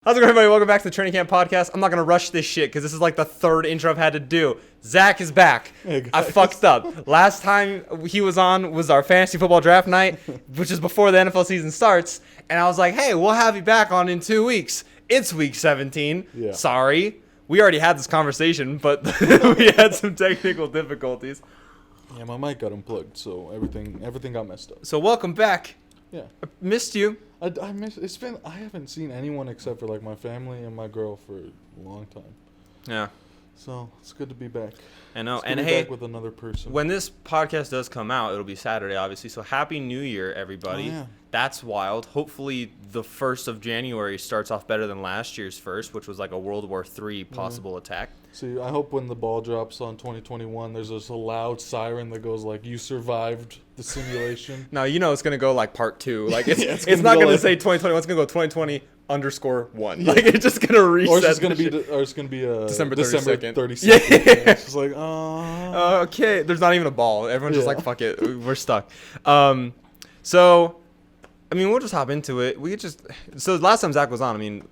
How's it going, everybody? Welcome back to the Training Camp Podcast. I'm not going to rush this shit because this is like the third intro I've had to do. Zach is back. Hey, I fucked up. Last time he was on was our fantasy football draft night, which is before the NFL season starts. And I was like, hey, we'll have you back on in 2 weeks. It's week 17. Yeah. Sorry. We already had this conversation, but we had some technical difficulties. Yeah, my mic got unplugged, so everything got messed up. So welcome back. Yeah, I missed you. I miss. I haven't seen anyone except for like my family and my girl for a long time. Yeah. So it's good to be back. I know. It's good And to be hey, back with another person. when this podcast does come out, it'll be Saturday, obviously. So happy New Year, everybody. Oh, yeah. That's wild. Hopefully the 1st of January starts off better than last year's first, which was like a World War III possible attack. See, I hope when the ball drops on 2021, there's just a loud siren that goes like, "You survived the simulation." Now, you know it's going to go like part 2. Like it's, Yeah, it's it's gonna not go going to like- say 2021. It's going to go 2020_1. Like it's just going to reset. Or it's just gonna the be, shit. Or it's gonna be December 32nd. 32nd. Yeah. It's just like, Okay, there's not even a ball. Everyone's just Yeah. like, fuck it, we're stuck. So, I mean, we'll just hop into it. So last time Zach was on, I mean,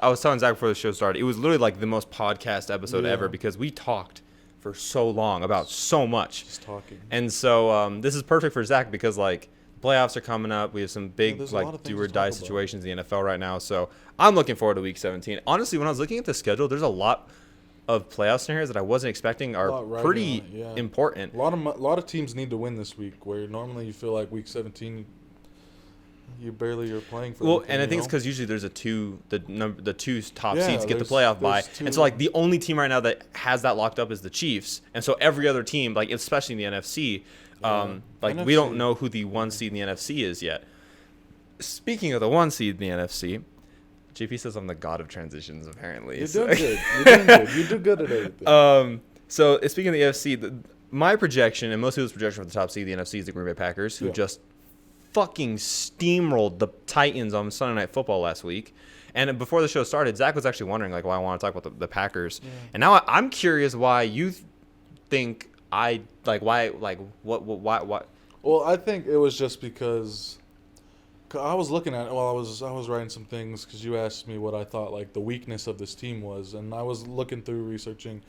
I was telling Zach before the show started, it was literally like the most podcast episode Yeah. ever because we talked for so long about so much. just talking. And so this is perfect for Zach because like playoffs are coming up. We have some big there's a lot like of things do or to die talk about. situations in the NFL right now. So I'm looking forward to week 17. Honestly, when I was looking at the schedule, there's a lot of playoff scenarios that I wasn't expecting A are lot riding pretty on it, yeah. important. A lot of teams need to win this week, where normally you feel like week 17, you barely are playing for. Well, anything, and I you think it's know? because usually there's the two top Yeah, seeds get the there's- playoff bye, there's and two- so like the only team right now that has that locked up is the Chiefs, and so every other team, like especially in the NFC, like we don't NFC. know who the 1 seed in the NFC is yet. Speaking of the 1 seed in the NFC, JP says I'm the god of transitions. Apparently, You're So- doing good. You're doing good. You do good at everything. So speaking of the AFC, my projection and most people's projection for the top seed of the NFC is the Green Bay Packers, who Yeah. just fucking steamrolled the Titans on Sunday Night Football last week. And before the show started, Zach was actually wondering like why I want to talk about the Packers. Yeah. And now I'm curious why you think why what Well, I think it was just because I was looking at it while I was writing some things because you asked me what I thought like the weakness of this team was, and I was looking through researching.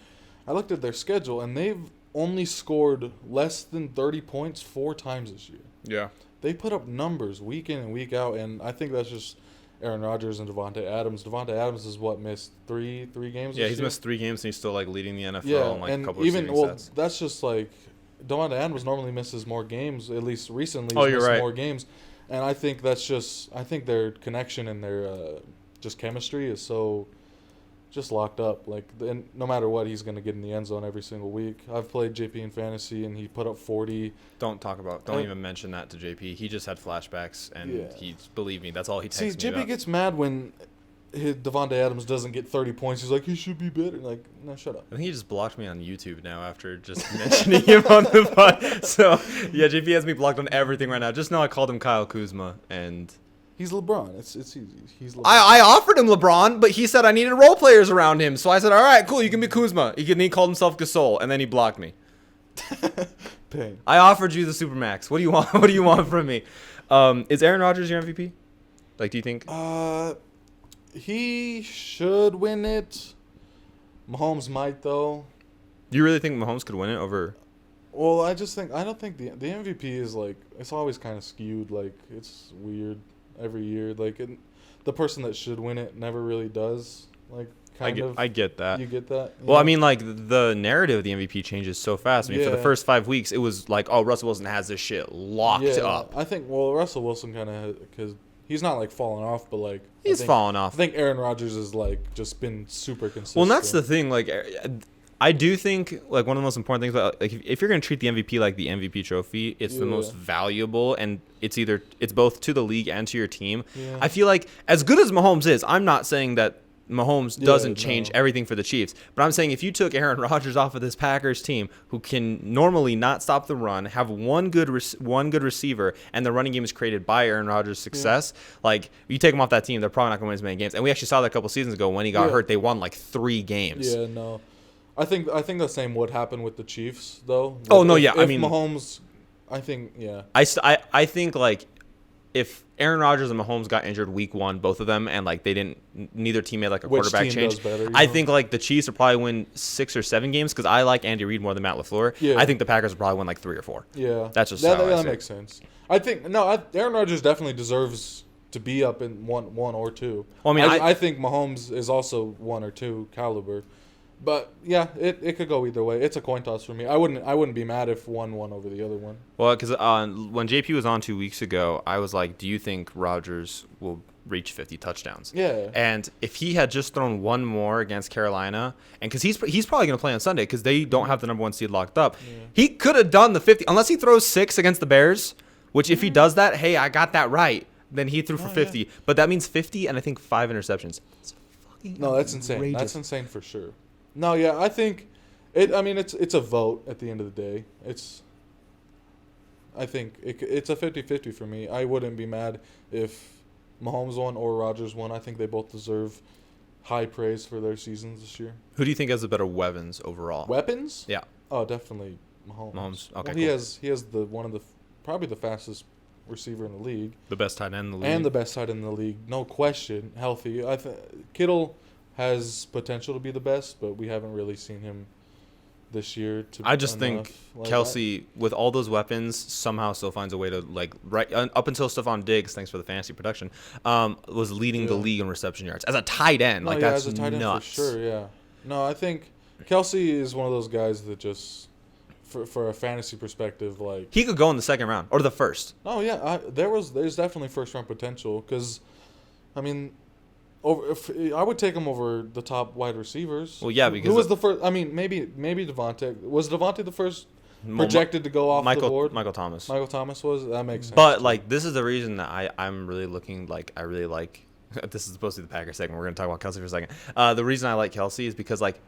I looked at their schedule, and they've only scored less than 30 points 4 times this year. yeah. They put up numbers week in and week out, and I think that's just Aaron Rodgers and Devontae Adams. Devontae Adams is what, missed three games. Yeah, this he's year? missed 3 games and he's still like leading the NFL Yeah, in like and a couple even of stats. that's just like Devontae Adams normally misses more games. At least recently, Oh, he's you're missed right. more games, and I think their connection and their just chemistry is so just locked up. Like, and no matter what, he's gonna get in the end zone every single week. I've played JP in fantasy, and he put up 40. Don't even mention that to JP. He just had flashbacks, and Yeah. believe me, that's all he See, texts me JP about. gets mad when Devontae Adams doesn't get 30 points. He's like, he should be better. Like, no, shut up. I think he just blocked me on YouTube now after just mentioning him on the pod. So, yeah, JP has me blocked on everything right now. Just know I called him Kyle Kuzma, and He's LeBron. It's easy. He's LeBron. I offered him LeBron, but he said I needed role players around him. So I said, all right, cool, you can be Kuzma. He called himself Gasol, and then he blocked me. Pain. I offered you the Supermax. What do you want? What do you want from me? Is Aaron Rodgers your MVP? Like, do you think? He should win it. Mahomes might though. Do you really think Mahomes could win it over? Well, I don't think the MVP is like, it's always kind of skewed. Like, it's weird every year. Like, the person that should win it never really does. Like, I get that. You get that? Well, Yeah. I mean, like, the narrative of the MVP changes so fast. I mean, for the Yeah. first 5 weeks, it was like, oh, Russell Wilson has this shit locked up. I think, well, Russell Wilson kind of, because he's not like falling off, but like He's fallen I off. think Aaron Rodgers is like just been super consistent. Well, and that's the thing. Like, I do think, like, one of the most important things about, like, if you're going to treat the MVP like the MVP trophy, it's the Yeah. most valuable, and it's both to the league and to your team. Yeah. I feel like, as good as Mahomes is, I'm not saying that Mahomes doesn't no. change everything for the Chiefs. But I'm saying if you took Aaron Rodgers off of this Packers team, who can normally not stop the run, have one good receiver, and the running game is created by Aaron Rodgers' success, like, you take him off that team, they're probably not going to win as many games. And we actually saw that a couple seasons ago when he got hurt. They won like 3 games. Yeah, no. I think the same would happen with the Chiefs, though. Oh, no, If yeah, I mean- Mahomes, I think, yeah. I think, like, if Aaron Rodgers and Mahomes got injured week 1, both of them, and like neither team made like a quarterback team change. does better, I think like the Chiefs will probably win 6 or 7 games because I like Andy Reid more than Matt LaFleur. Yeah. I think the Packers will probably win like 3 or 4. Yeah, That's just how I that see it. makes sense. I think Aaron Rodgers definitely deserves to be up in one or two. Well, I mean, I think Mahomes is also 1 or 2 caliber, but yeah, it could go either way. It's a coin toss for me. I wouldn't be mad if one won over the other one. Well, because when JP was on 2 weeks ago, I was like, do you think Rodgers will reach 50 touchdowns? Yeah. And if he had just thrown one more against Carolina, and because he's probably going to play on Sunday because they don't have the number 1 seed locked up, he could have done the 50 unless he throws 6 against the Bears. Which if he does that, hey, I got that right. Then he threw for 50. Yeah. But that means 50 and I think 5 interceptions. It's fucking that's insane. outrageous. That's insane for sure. No, yeah, I think it's a vote at the end of the day. I think it's a 50-50 for me. I wouldn't be mad if Mahomes won or Rodgers won. I think they both deserve high praise for their seasons this year. Who do you think has the better weapons overall? Weapons? Yeah. Oh, definitely Mahomes. Okay. Well, he has probably the fastest receiver in the league. The best tight end in the league. And the best tight end in the league. No question. Healthy. Kittle has potential to be the best, but we haven't really seen him this year. I just think Kelsey, with all those weapons, somehow still finds a way to, like, right up until Stephon Diggs, thanks for the fantasy production, was leading the league in reception yards. As a tight end, that's as a tight end nuts. for sure, yeah. No, I think Kelsey is one of those guys that just... For a fantasy perspective, like he could go in the second round or the first. Oh yeah, there's definitely first round potential because, I mean, I would take him over the top wide receivers. Well, yeah, because who was the first? I mean, maybe Devontae was the first projected to go off the board. Michael Thomas. Michael Thomas was that makes sense. But like this is the reason that I'm really looking like I really like. This is supposed to be the Packers segment. We're going to talk about Kelsey for a second. The reason I like Kelsey is because like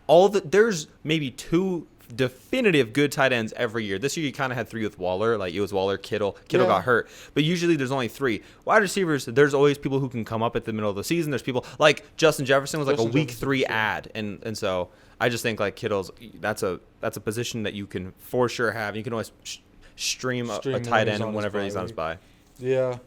there's maybe 2 definitive good tight ends every year. This year you kind of had 3 with Waller. Like it was Waller, Kittle. Kittle got hurt. But usually there's only 3. Wide receivers, there's always people who can come up at the middle of the season. There's people like Justin Jefferson was like a week 3 ad. And so I just think like Kittle's that's a position that you can for sure have. You can always stream a tight end whenever he's on his bye. Yeah.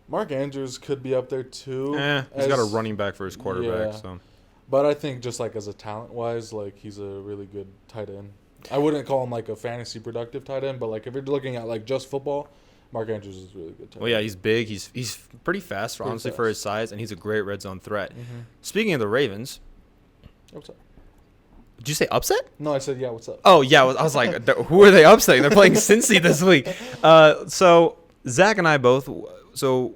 Mark Andrews could be up there too. He's got a running back for his quarterback. So, but I think just like as a talent-wise, like he's a really good tight end. I wouldn't call him like a fantasy productive tight end, but like if you're looking at like just football, Mark Andrews is really good tight end. Well, yeah, he's big. He's pretty fast, honestly, for his size, and he's a great red zone threat. Mm-hmm. Speaking of the Ravens, what's up? Did you say upset? No, I said yeah. What's up? Oh yeah, I was like, who are they upsetting? They're playing Cincy this week. So Zach and I both. So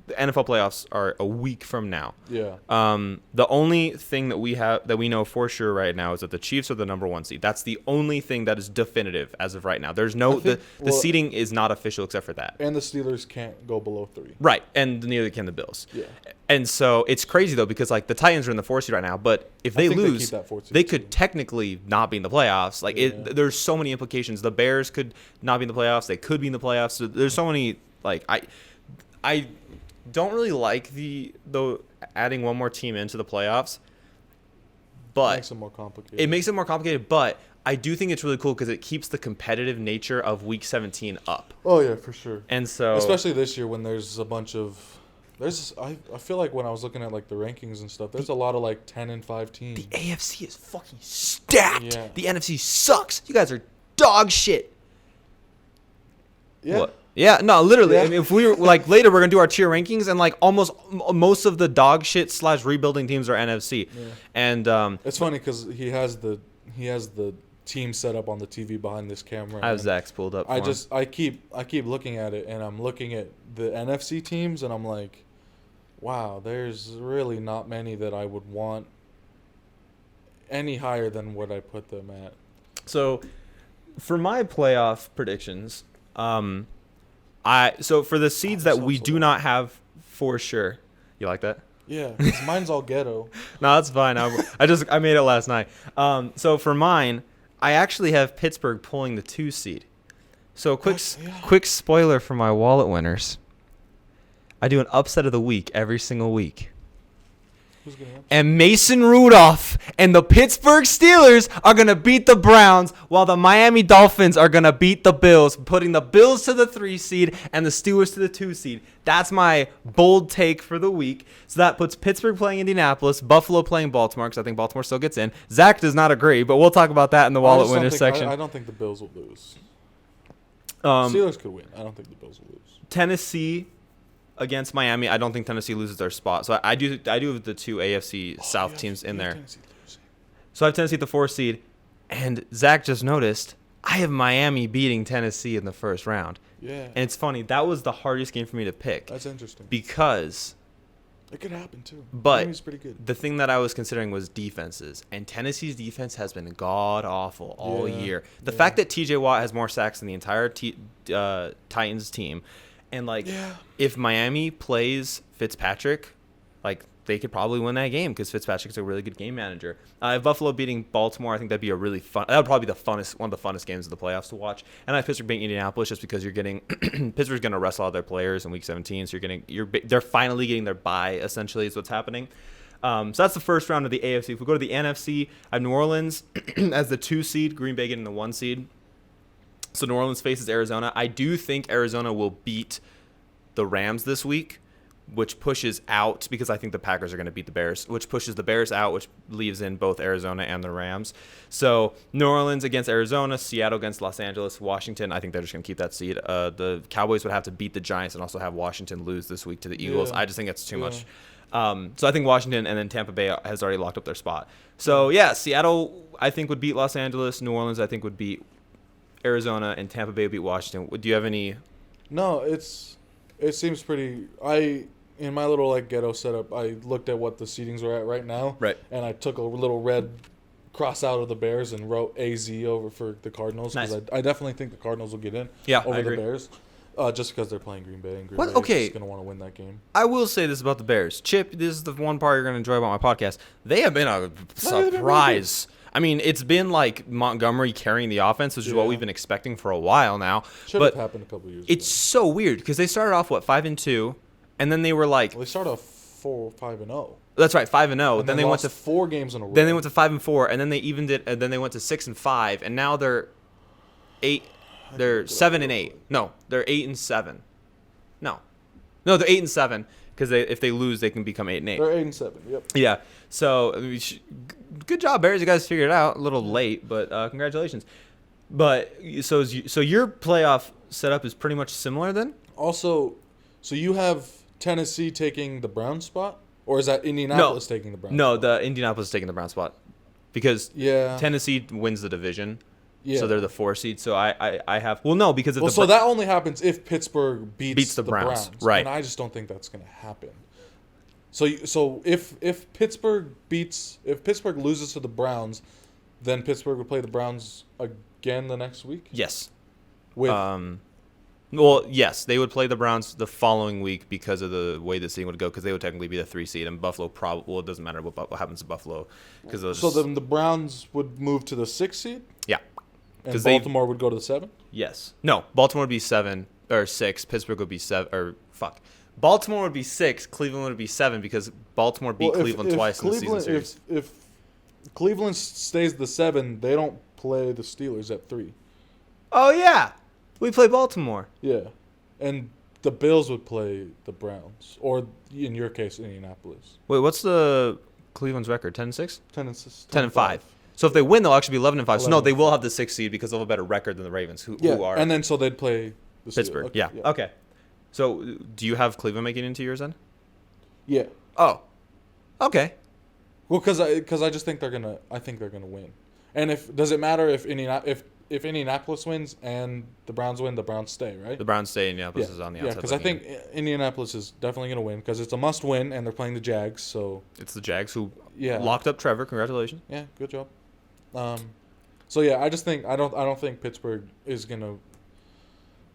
the NFL playoffs are a week from now. Yeah. The only thing that we know for sure right now is that the Chiefs are the number 1 seed. That's the only thing that is definitive as of right now. There's no the seeding is not official except for that. And the Steelers can't go below 3. Right, and neither can the Bills. Yeah. And so it's crazy though because like the Titans are in the 4 seed right now, but if they lose, they could technically not be in the playoffs. Like there's so many implications. The Bears could not be in the playoffs. They could be in the playoffs. So there's so many like I don't really like the adding one more team into the playoffs, but it makes it more complicated. It makes it more complicated, but I do think it's really cool because it keeps the competitive nature of Week 17 up. Oh yeah, for sure. And so, especially this year when there's a bunch of I feel like when I was looking at like the rankings and stuff, there's a lot of like 10-5 teams. The AFC is fucking stacked. Yeah. The NFC sucks. You guys are dog shit. Yeah. What? Yeah, no, literally. Yeah. I mean, if we were like later, we're gonna do our tier rankings, and like most of the dog shit / rebuilding teams are NFC. Yeah. And it's funny because he has the team set up on the TV behind this camera. I have Zach's pulled up. I keep looking at it, and I'm looking at the NFC teams, and I'm like, wow, there's really not many that I would want any higher than what I put them at. So, for my playoff predictions, so for the seeds that we do not have for sure, you like that? Yeah, 'cause mine's all ghetto. No, that's fine. I made it last night. So for mine, I actually have Pittsburgh pulling the 2 seed. So quick spoiler for my wallet winners. I do an upset of the week every single week. Who's getting upset? And Mason Rudolph and the Pittsburgh Steelers are going to beat the Browns, while the Miami Dolphins are going to beat the Bills, putting the Bills to the 3 seed and the Steelers to the 2 seed. That's my bold take for the week. So that puts Pittsburgh playing Indianapolis, Buffalo playing Baltimore, because I think Baltimore still gets in. Zach does not agree, but we'll talk about that in the Wallet Winners section. I don't think the Bills will lose. Steelers could win. I don't think the Bills will lose. Tennessee against Miami. I don't think Tennessee loses their spot. So I do have the 2 AFC South teams in there. So I have Tennessee at the 4 seed. And Zach just noticed I have Miami beating Tennessee in the first round. Yeah. And it's funny. That was the hardest game for me to pick. That's interesting. Because it could happen too. But Miami's pretty good. The thing that I was considering was defenses. And Tennessee's defense has been god-awful all year. The fact that TJ Watt has more sacks than the entire Titans team. And, if Miami plays Fitzpatrick, they could probably win that game because Fitzpatrick's a really good game manager. If Buffalo beating Baltimore, I think that'd be that would probably be one of the funnest games of the playoffs to watch. And I have Pittsburgh beating Indianapolis just because you're getting Pittsburgh's going to rest all their players in Week 17, so they're finally getting their bye. Essentially, is what's happening. So that's the first round of the AFC. If we go to the NFC, I have New Orleans as the 2 seed, Green Bay getting the 1 seed. So New Orleans faces Arizona. I do think Arizona will beat the Rams this week, which pushes out, because I think the Packers are going to beat the Bears, which pushes the Bears out, which leaves in both Arizona and the Rams. So New Orleans against Arizona, Seattle against Los Angeles, Washington. I think they're just going to keep that seed. The Cowboys would have to beat the Giants and also have Washington lose this week to the Eagles. I just think it's too much. So I think Washington and then Tampa Bay has already locked up their spot. So, Seattle, I think, would beat Los Angeles. New Orleans, I think, would beat Arizona, and Tampa Bay would beat Washington. Do you have any? No, it seems pretty. In my little ghetto setup, I looked at what the seedings are at right now. Right. And I took a little red cross out of the Bears and wrote AZ over for the Cardinals. Nice. Because I definitely think the Cardinals will get in over the Bears. Just because they're playing Green Bay, and Green Bay is going to want to win that game. I will say this about the Bears. Chip, this is the one part you're going to enjoy about my podcast. They have been a surprise. I mean, it's been like Montgomery carrying the offense, which is what we've been expecting for a while now. Should have happened a couple years ago. It's so weird because they started off, 5-2, and then they were they started off 5-0. That's right, 5-0. Then they went to 4 games in a row. Then they went to 5-4, and then they evened it, and then they went to 6-5, and now they're 8. They're 7-8. No, they're 8-7. No, they're 8-7 because if they lose, they can become 8-8. They're 8-7. Yep. Yeah. So good job, Bears. You guys figured it out. A little late, but congratulations. But so your playoff setup is pretty much similar then. Also, so you have Tennessee taking the Brown spot, or is that Indianapolis taking the Brown spot? No, the Indianapolis is taking the Brown spot because Tennessee wins the division. Yeah. So they're the 4 seed. So I have because if so that only happens if Pittsburgh beats the Browns, right? And I just don't think that's going to happen. So if Pittsburgh loses to the Browns, then Pittsburgh would play the Browns again the next week. Yes. Yes, they would play the Browns the following week because of the way the season would go, because they would technically be the 3 seed, and Buffalo it doesn't matter what happens to Buffalo so then the Browns would move to the 6 seed. Yeah. And Baltimore would go to the 7? Yes. No, Baltimore would be 7 or 6. Pittsburgh would be 7 Baltimore would be 6. Cleveland would be 7 because Baltimore beat Cleveland twice in the season series. If Cleveland stays the 7, they don't play the Steelers at 3. Oh yeah, we play Baltimore. Yeah, and the Bills would play the Browns, or in your case, Indianapolis. Wait, what's the Cleveland's record? 10-6? 10-5. So if they win, they'll actually be 11-5. So no, they will have the 6th seed because they'll have a better record than the Ravens, who are. And then so they'd play the Pittsburgh. Okay, yeah. Okay. So do you have Cleveland making it into yours then? Yeah. Oh. Okay. Well, because I just think they're gonna win. And does it matter if Indianapolis wins and the Browns win, the Browns stay, right? The Browns stay. Indianapolis is on the outside. Yeah, because I think Indianapolis is definitely gonna win because it's a must win and they're playing the Jags. So it's the Jags who locked up Trevor. Congratulations. Yeah, good job. So yeah, I just think I don't think Pittsburgh is gonna.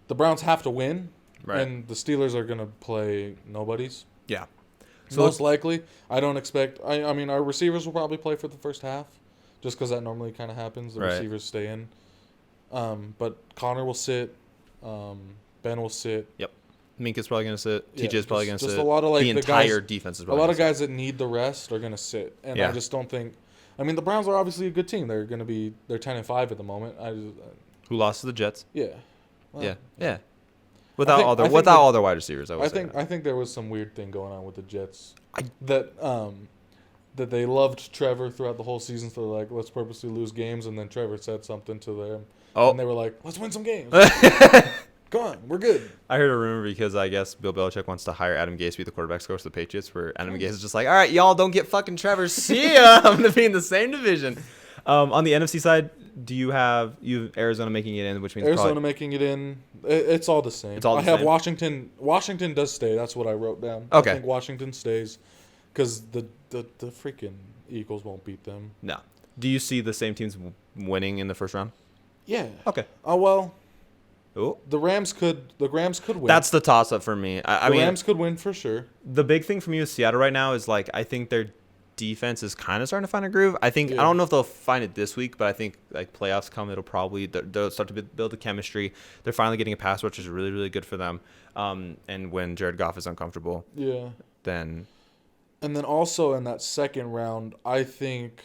The Browns have to win, right? And the Steelers are gonna play nobodies. Yeah. So most likely, I don't expect. I mean, our receivers will probably play for the first half, just because that normally kind of happens. The receivers stay in. But Connor will sit. Ben will sit. Yep. Minka's probably going to sit. Yeah, TJ's probably going to sit. Just a lot of, like, the the entire guys, defense is a probably lot gonna of guys that need the rest are going to sit. And Yeah. I just don't think. I mean, the Browns are obviously a good team. They're 10-5 at the moment. sit. Who lost to the Jets? Yeah. Well, Yeah. I think Without all their wide receivers, I think there was some weird thing going on with the Jets that they loved Trevor throughout the whole season. So they're like, let's purposely lose games, and then Trevor said something to them, and they were like, let's win some games. Come on, we're good. I heard a rumor because I guess Bill Belichick wants to hire Adam Gase to be the quarterback's coach of the Patriots, where Adam Gase is just like, all right, y'all don't get fucking Trevor. See ya. I'm going to be in the same division. On the NFC side, you have Arizona making it in, which means Arizona making it in. It's all the same. I have Washington. Washington does stay. That's what I wrote down. Okay. I think Washington stays because the freaking Eagles won't beat them. No. Do you see the same teams winning in the first round? Yeah. Okay. Oh well. Ooh. The Rams could win. That's the toss up for me. I mean, the Rams could win for sure. The big thing for me with Seattle right now is like I think their defense is kind of starting to find a groove. I think I don't know if they'll find it this week, but I think like playoffs come, it'll probably they'll start to build the chemistry. They're finally getting a pass rush, which is really really good for them. And when Jared Goff is uncomfortable, then also in that second round, I think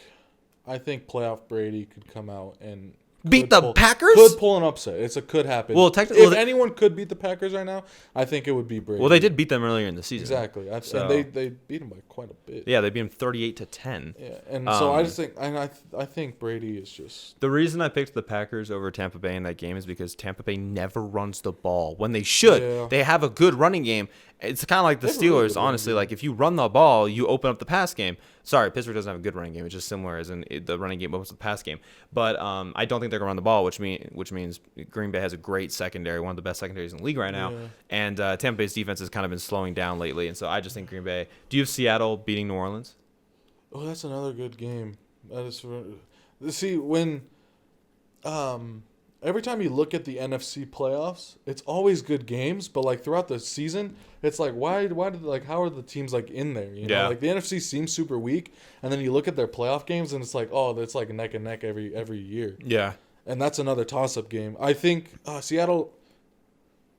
playoff Brady could come out and beat the Packers? Could pull an upset. It could happen. Well, if anyone could beat the Packers right now, I think it would be Brady. Well, they did beat them earlier in the season. Exactly. And they beat them by quite a bit. Yeah, they beat them 38-10. Yeah, and so I just think I think Brady is just. The reason I picked the Packers over Tampa Bay in that game is because Tampa Bay never runs the ball when they should. Yeah. They have a good running game. It's kind of like the Steelers, honestly. Like, if you run the ball, you open up the pass game. Sorry, Pittsburgh doesn't have a good running game. It's just similar as in the running game opens the pass game. But I don't think they're going to run the ball, which means Green Bay has a great secondary, one of the best secondaries in the league right now. Yeah. And Tampa Bay's defense has kind of been slowing down lately. And so I just think Green Bay. Do you have Seattle beating New Orleans? Oh, that's another good game. See, when every time you look at the NFC playoffs, it's always good games, but like throughout the season, it's like why did like how are the teams like in there? You know, like the NFC seems super weak, and then you look at their playoff games and it's like, oh, it's like neck and neck every year. Yeah. And that's another toss-up game. I think Seattle.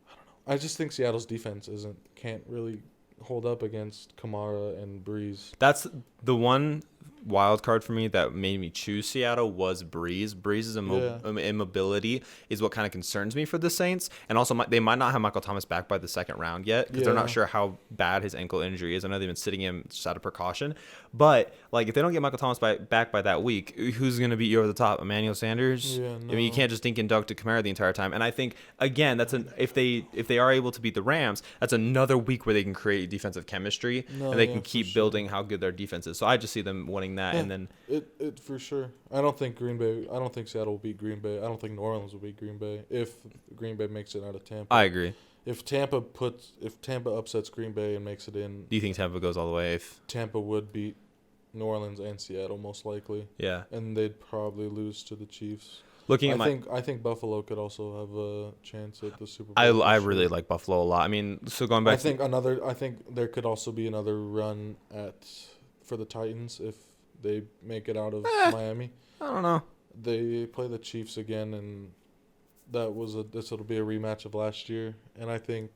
I don't know. I just think Seattle's defense can't really hold up against Kamara and Breeze. That's the one wild card for me that made me choose Seattle was Breeze. Breeze's immobility is what kind of concerns me for the Saints. And also, they might not have Michael Thomas back by the second round yet because they're not sure how bad his ankle injury is. I know they've been sitting him just out of precaution. But, like, if they don't get Michael Thomas back by that week, who's going to beat you over the top? Emmanuel Sanders? Yeah, no. I mean, you can't just dink and dunk to Kamara the entire time. And I think, again, if they are able to beat the Rams, that's another week where they can create defensive chemistry and they can keep building how good their defense is. So I just see them winning that. And then it for sure. I don't think Seattle will beat Green Bay. I don't think New Orleans will beat Green Bay if Green Bay makes it out of Tampa. I agree. If Tampa upsets Green Bay and makes it in, do you think Tampa goes all the way? If Tampa would beat New Orleans and Seattle most likely. Yeah. And they'd probably lose to the Chiefs. I think Buffalo could also have a chance at the Super Bowl. I really like Buffalo a lot. I mean, so going back. I think there could also be another run for the Titans if they make it out of Miami. I don't know. They play the Chiefs again, and it'll be a rematch of last year. And I think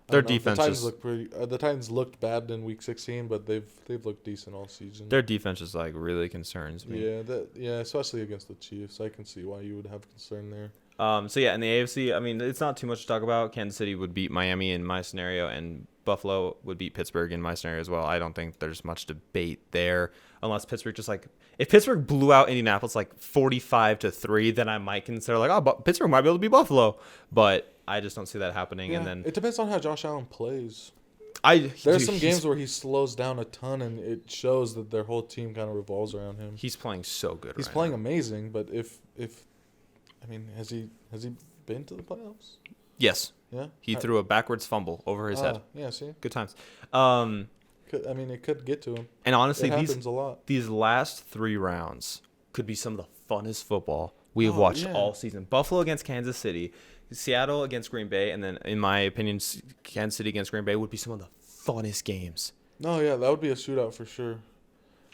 their defense. The Titans looked bad in Week 16, but they've looked decent all season. Their defense is like really concerns me. Yeah, especially against the Chiefs. I can see why you would have concern there. So yeah, in the AFC, I mean, it's not too much to talk about. Kansas City would beat Miami in my scenario, and Buffalo would beat Pittsburgh in my scenario as well. I don't think there's much debate there, unless Pittsburgh if Pittsburgh blew out Indianapolis like 45-3, then I might consider Pittsburgh might be able to beat Buffalo, but I just don't see that happening. Yeah, and then it depends on how Josh Allen plays. There's some games where he slows down a ton, and it shows that their whole team kind of revolves around him. He's playing so good. He's playing amazing, but has he been to the playoffs? Yes. Yeah. He threw a backwards fumble over his head. Yeah. See. Good times. It could get to him. And honestly, it happens a lot. These last 3 rounds could be some of the funnest football we have watched all season. Buffalo against Kansas City, Seattle against Green Bay, and then, in my opinion, Kansas City against Green Bay would be some of the funnest games. No, yeah, that would be a shootout for sure.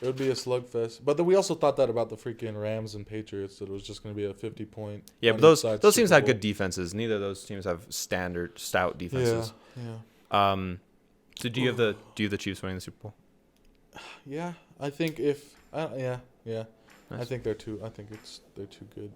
It would be a slugfest. But then we also thought that about the freaking Rams and Patriots, that it was just going to be a 50-point. Yeah, but those teams had good defenses. Neither of those teams have stout defenses. Yeah. So do you have the Chiefs winning the Super Bowl? Yeah, I think if yeah. Nice. I think they're too good.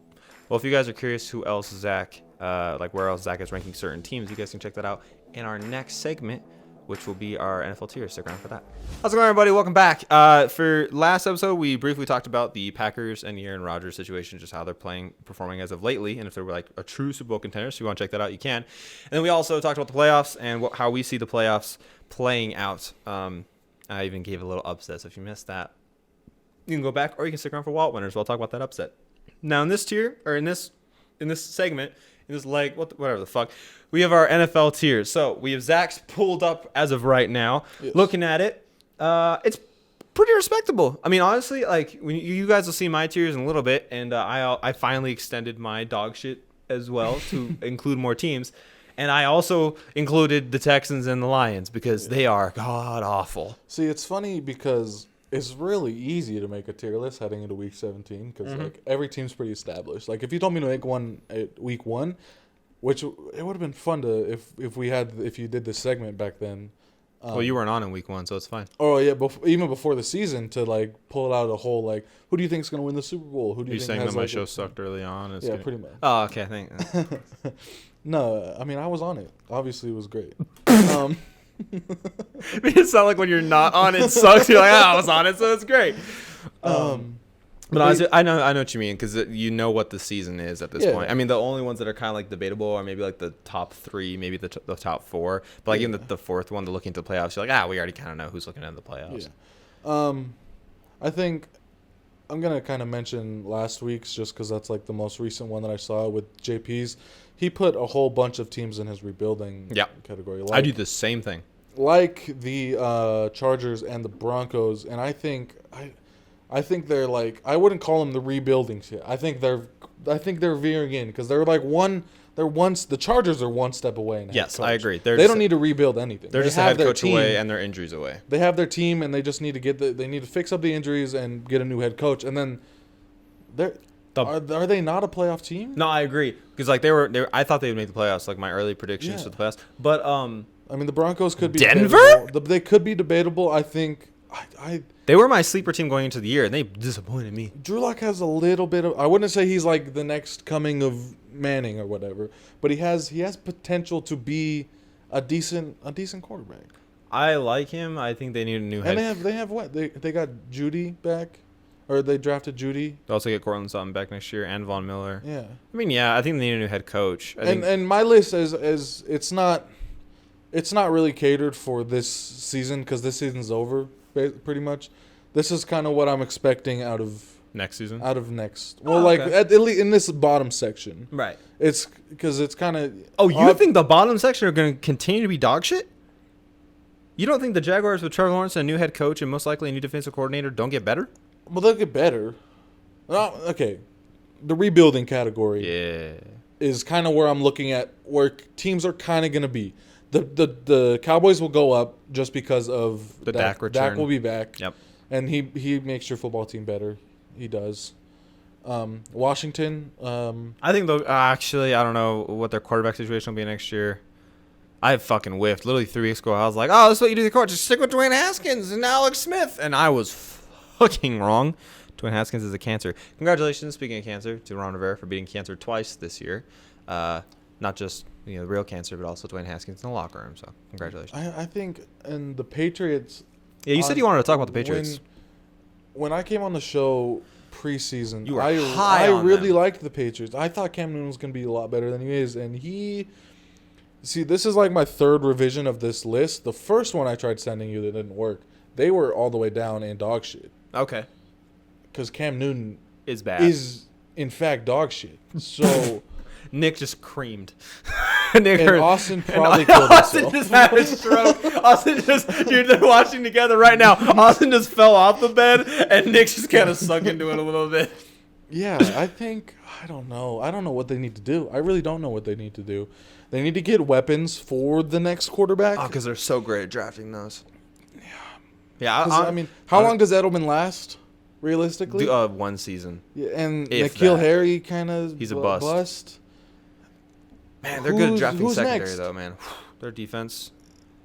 Well, if you guys are curious who else Zach, where else Zach is ranking certain teams, you guys can check that out in our next segment, which will be our NFL tiers. Stick around for that. How's it going, everybody? Welcome back. For last episode, we briefly talked about the Packers and the Aaron Rodgers situation, just how they're performing as of lately, and if they're like a true Super Bowl contender. So if you want to check that out, you can. And then we also talked about the playoffs and how we see the playoffs playing out. I even gave a little upset, so if you missed that, you can go back, or you can stick around for Walt winners. We'll talk about that upset. Now, in this tier, or in this segment, in this leg, whatever the fuck, we have our NFL tiers. So we have Zach's pulled up as of right now. Yes. Looking at it, it's pretty respectable. I mean, honestly, like when you guys will see my tiers in a little bit, and I finally extended my dog shit as well to include more teams. And I also included the Texans and the Lions because they are god awful. See, it's funny because it's really easy to make a tier list heading into Week 17 because like every team's pretty established. Like if you told me to make one at Week 1, which it would have been fun to if you did this segment back then. Well, you weren't on in Week 1, so it's fine. Oh yeah, even before the season to like pull out a whole like who do you think is going to win the Super Bowl? Who do you think saying has that my like show sucked early on? Yeah, pretty much. Oh, okay, I think. No, I mean I was on it. Obviously, it was great. I mean, it's not like when you're not on it sucks. You're like, I was on it, so it's great. But honestly, I know what you mean because you know what the season is at this point. I mean, the only ones that are kind of like debatable are maybe like the top 3, maybe the top 4. But like even the fourth one, to look into the playoffs, you're like, we already kind of know who's looking at the playoffs. Yeah. I think I'm gonna kind of mention last week's just because that's like the most recent one that I saw with JP's. He put a whole bunch of teams in his rebuilding category. I do the same thing. Like the Chargers and the Broncos, and I think they're like, I wouldn't call them the rebuilding shit. I think they're veering in because they're like the Chargers are one step away. Yes, I agree. They don't need to rebuild anything. They're just a head coach away and their injuries away. They have their team and they just need to they need to fix up the injuries and get a new head coach. And then are they not a playoff team? No, I agree because like they were. I thought they would make the playoffs. Like my early predictions for the playoffs, but I mean the Broncos could be Denver. Debatable. They could be debatable. I think. They were my sleeper team going into the year, and they disappointed me. Drew Lock has a little bit of. I wouldn't say he's like the next coming of Manning or whatever, but he has potential to be a decent quarterback. I like him. I think they need a new head. And they have what they got Judy back, or they drafted Judy. They also get Cortland Sutton back next year and Von Miller. Yeah. I mean, I think they need a new head coach. And my list is it's not really catered for this season because this season's over. Pretty much, this is kind of what I'm expecting out of next season. Well, at least in this bottom section, right? It's because it's kind of. Oh, you think the bottom section are going to continue to be dog shit? You don't think the Jaguars with Trevor Lawrence and a new head coach and most likely a new defensive coordinator don't get better? Well, they'll get better. Okay, the rebuilding category, is kind of where I'm looking at where teams are kind of going to be. The Cowboys will go up just because of the Dak return. Dak will be back. Yep. And he makes your football team better. He does. Washington. I think actually I don't know what their quarterback situation will be next year. I fucking whiffed. Literally 3 weeks ago, I was like, "Oh, this is what you do to the court. Just stick with Dwayne Haskins and Alex Smith," and I was fucking wrong. Dwayne Haskins is a cancer. Congratulations, speaking of cancer, to Ron Rivera for beating cancer twice this year. Not just the real cancer, but also Dwayne Haskins in the locker room. So congratulations. I think, and the Patriots. Yeah, you said you wanted to talk about the Patriots. When I came on the show preseason, you were high on I really them. Liked the Patriots. I thought Cam Newton was going to be a lot better than he is, and see, this is like my third revision of this list. The first one I tried sending you that didn't work. They were all the way down and dog shit. Okay. Because Cam Newton is bad. Is in fact dog shit. So. Nick just creamed. And Austin probably killed himself. Austin just had a stroke. They're watching together right now. Austin just fell off the bed, and Nick just kind of sunk into it a little bit. Yeah, I don't know. I don't know what they need to do. I really don't know what they need to do. They need to get weapons for the next quarterback. Oh, because they're so great at drafting those. Yeah, I mean, how long does Edelman last, realistically? 1 season. Yeah, and If N'Keal that. Harry kind of He's a bust. Man, they're good at drafting secondary, though, man. Their defense.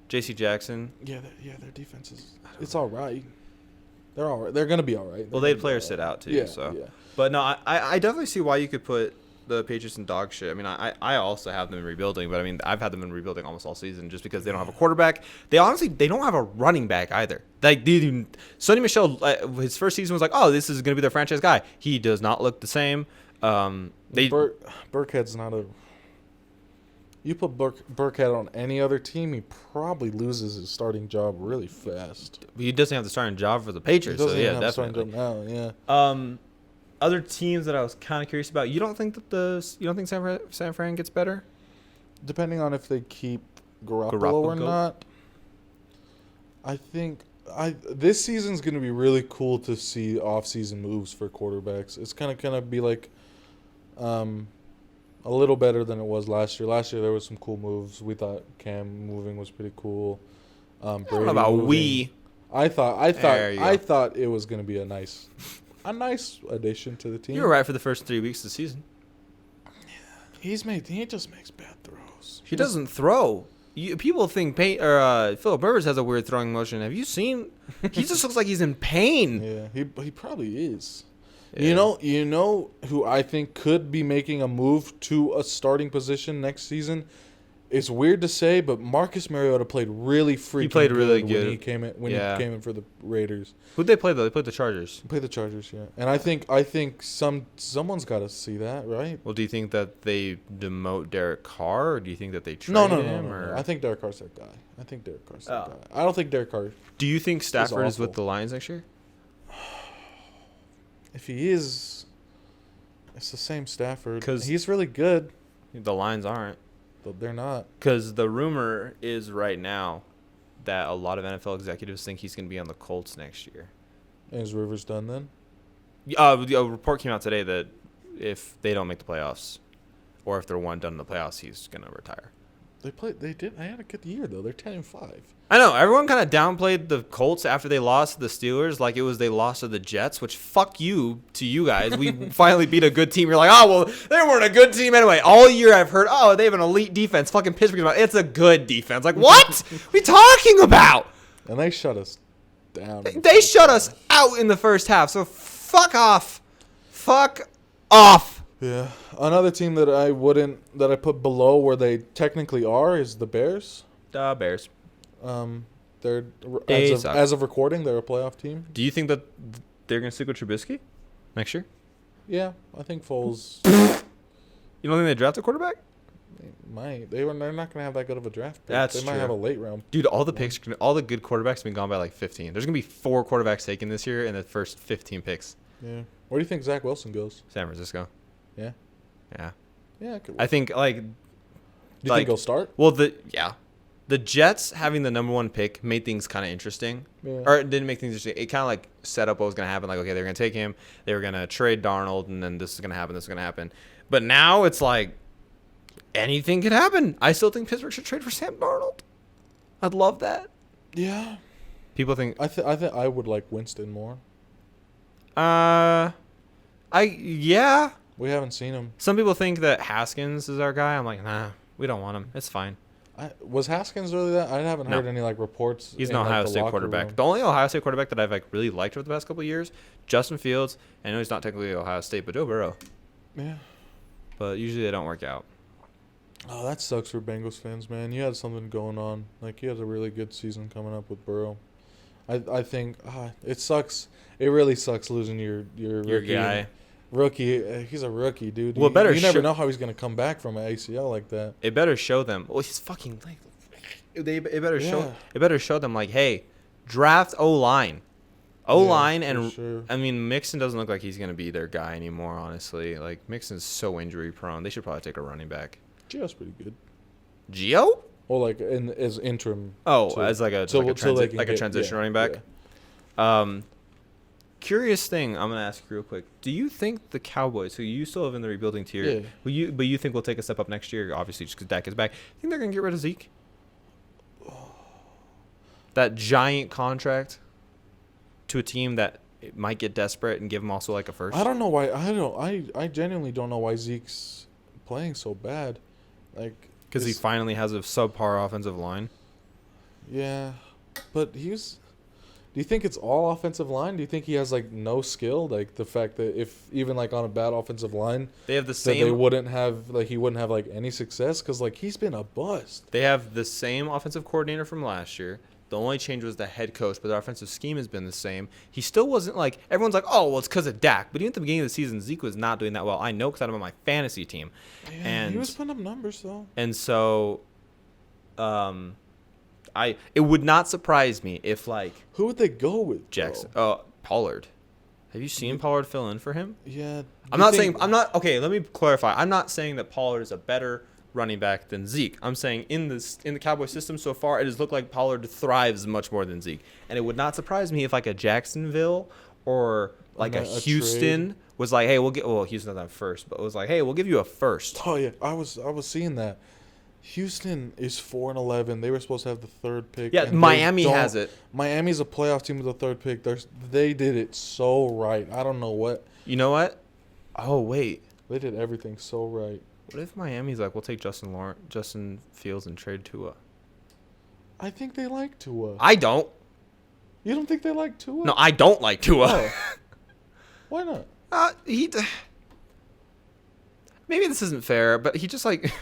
J.C. Jackson. Yeah, their defense it's all right. They're all right. They're going to be all right. Well, they had players sit out, too. Yeah, so. yeah. But, no, I definitely see why you could put the Patriots in dog shit. I mean, I also have them in rebuilding, but, I mean, I've had them in rebuilding almost all season just because they don't have a quarterback. They don't have a running back either. Like, Sonny Michel, his first season was like, oh, this is going to be their franchise guy. He does not look the same. Burkhead's not a... You put Burkhead on any other team, he probably loses his starting job really fast. He doesn't have the starting job for the Patriots, so yeah, definitely. Now, yeah. Other teams that I was kind of curious about. You don't think San Fran gets better? Depending on if they keep Garoppolo or not. I think this season's going to be really cool to see off-season moves for quarterbacks. It's kind of be like a little better than it was last year. Last year there was some cool moves. We thought Cam moving was pretty cool. I don't know about moving. I thought it was going to be a nice addition to the team. You were right for the first 3 weeks of the season. He just makes bad throws. He doesn't throw. People think Phillip Rivers has a weird throwing motion. Have you seen? He just looks like he's in pain. Yeah, he probably is. Yeah. You know who I think could be making a move to a starting position next season? It's weird to say, but Marcus Mariota played really freaking He played really good good when he came in for the Raiders. Who'd they play though? They played the Chargers. They played the Chargers, yeah. And I think someone's got to see that, right? Well, do you think that they demote Derek Carr, or do you think that they trade him? No. I think Derek Carr's that guy. I don't think Derek Carr. Do you think Stafford is with the Lions next year? If he is, it's the same Stafford. Because he's really good. The Lions aren't. But they're not. Because the rumor is right now that a lot of NFL executives think he's going to be on the Colts next year. And is Rivers done then? A report came out today that if they don't make the playoffs, or if they're done in the playoffs, he's going to retire. They had a good year though. They're 10-5. I know. Everyone kind of downplayed the Colts after they lost to the Steelers, like it was they lost to the Jets. Which fuck you to you guys. We finally beat a good team. You're like, oh well, they weren't a good team anyway. All year I've heard, oh they have an elite defense. Fucking Pittsburgh, it's a good defense. Like what? What are you talking about? And they shut us down. They shut us out in the first half. So fuck off. Fuck off. Yeah. Another team that I put below where they technically are is the Bears. Bears. They're as of recording, they're a playoff team. Do you think that they're gonna stick with Trubisky next year? Yeah, I think Foles. You don't think they draft a quarterback? They might. They're not gonna have that good of a draft pick. That's they true. Might have a late round. Dude, all the good quarterbacks have been gone by like 15. There's gonna be 4 quarterbacks taken this year in the first 15 picks. Yeah. Where do you think Zach Wilson goes? San Francisco. Yeah. Yeah. Yeah. I think like. Do you think he'll start? Well, the Jets having the number 1 pick made things kind of interesting. Yeah. Or it didn't make things interesting. It kind of like set up what was going to happen. Like, okay, they're going to take him. They were going to trade Darnold, and then this is going to happen, this is going to happen. But now it's like anything could happen. I still think Pittsburgh should trade for Sam Darnold. I'd love that. Yeah. People think... I think I would like Winston more. Yeah. We haven't seen him. Some people think that Haskins is our guy. I'm like, nah, we don't want him. It's fine. Was Haskins really that? I haven't heard any like reports. He's an Ohio State quarterback. Room. The only Ohio State quarterback that I've like really liked over the past couple of years, Justin Fields. I know he's not technically Ohio State, but Joe Burrow. Yeah. But usually they don't work out. Oh, that sucks for Bengals fans, man. You had something going on. Like you had a really good season coming up with Burrow. I think it sucks. It really sucks losing your guy. Rookie, he's a rookie, dude. Well, you never know how he's gonna come back from an ACL like that. It better show them. Well, he's fucking like. It better show them like, hey, draft O-line, and sure. I mean Mixon doesn't look like he's gonna be their guy anymore. Honestly, like Mixon's so injury prone. They should probably take a running back. Gio's pretty good. Gio? Well, like as interim. As like a transition running back. Yeah. Curious thing I'm gonna ask you real quick. Do you think the Cowboys, who you still have in the rebuilding tier, but you think will take a step up next year, obviously just because Dak is back? Think they're gonna get rid of Zeke? That giant contract. to a team that might get desperate and give him also like a first? I don't know why. I genuinely don't know why Zeke's playing so bad. Like, Because he finally has a subpar offensive line. Yeah, but he's. Do you think it's all offensive line? Do you think he has like no skill? Like the fact that if even like on a bad offensive line, They have the that same. they wouldn't have like he wouldn't have like any success because like he's been a bust. They have the same offensive coordinator from last year. The only change was the head coach, but their offensive scheme has been the same. He still wasn't like everyone's like, oh, well, it's because of Dak. But even at the beginning of the season, Zeke was not doing that well. I know because I'm on my fantasy team, Yeah, and he was putting up numbers though. and so, it would not surprise me if like Who would they go with? Jackson, bro? Pollard. Have you seen Pollard fill in for him? Yeah. I'm not saying I'm not okay. Let me clarify. I'm not saying that Pollard is a better running back than Zeke. I'm saying in the Cowboy system so far, it has looked like Pollard thrives much more than Zeke, and it would not surprise me if like a Jacksonville or like a Houston was like, hey, Houston's not first, but it was like, hey, we'll give you a first. Oh yeah, I was seeing that. Houston is 4-11. They were supposed to have the third pick. Yeah, and Miami has it. Miami's a playoff team with the third pick. They did it so right. I don't know what. You know what? Oh wait, They did everything so right. what if Miami's like, we'll take Justin Fields and trade Tua? I think they like Tua. I don't. You don't think they like Tua? No, I don't like Tua. Oh. Why not? Maybe this isn't fair, but he just like.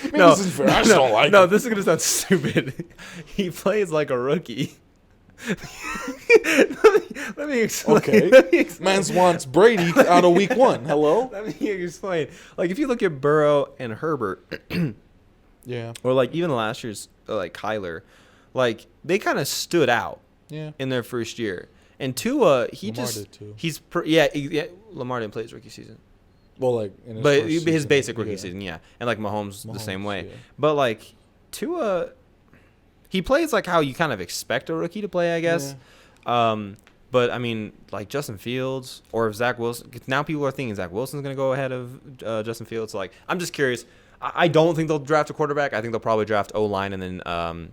Maybe this is fair. I just don't like No, it. this is gonna sound stupid. He plays like a rookie. let me explain. Okay. Let me explain. Mans wants Brady out of week 1. Hello? Let me explain. Like if you look at Burrow and Herbert, Yeah. or like even last year's like Kyler, like they kind of stood out Yeah. in their first year. And Tua, Lamar did too. yeah. Lamar didn't play his rookie season. Well, like in his But first his season, basic rookie yeah. season, yeah. And like Mahomes the same way. Yeah. But like Tua, he plays like how you kind of expect a rookie to play, I guess. But I mean, like Justin Fields or if Zach Wilson. Now people are thinking Zach Wilson's going to go ahead of Justin Fields. So like, I'm just curious. I don't think they'll draft a quarterback. I think they'll probably draft O-line and then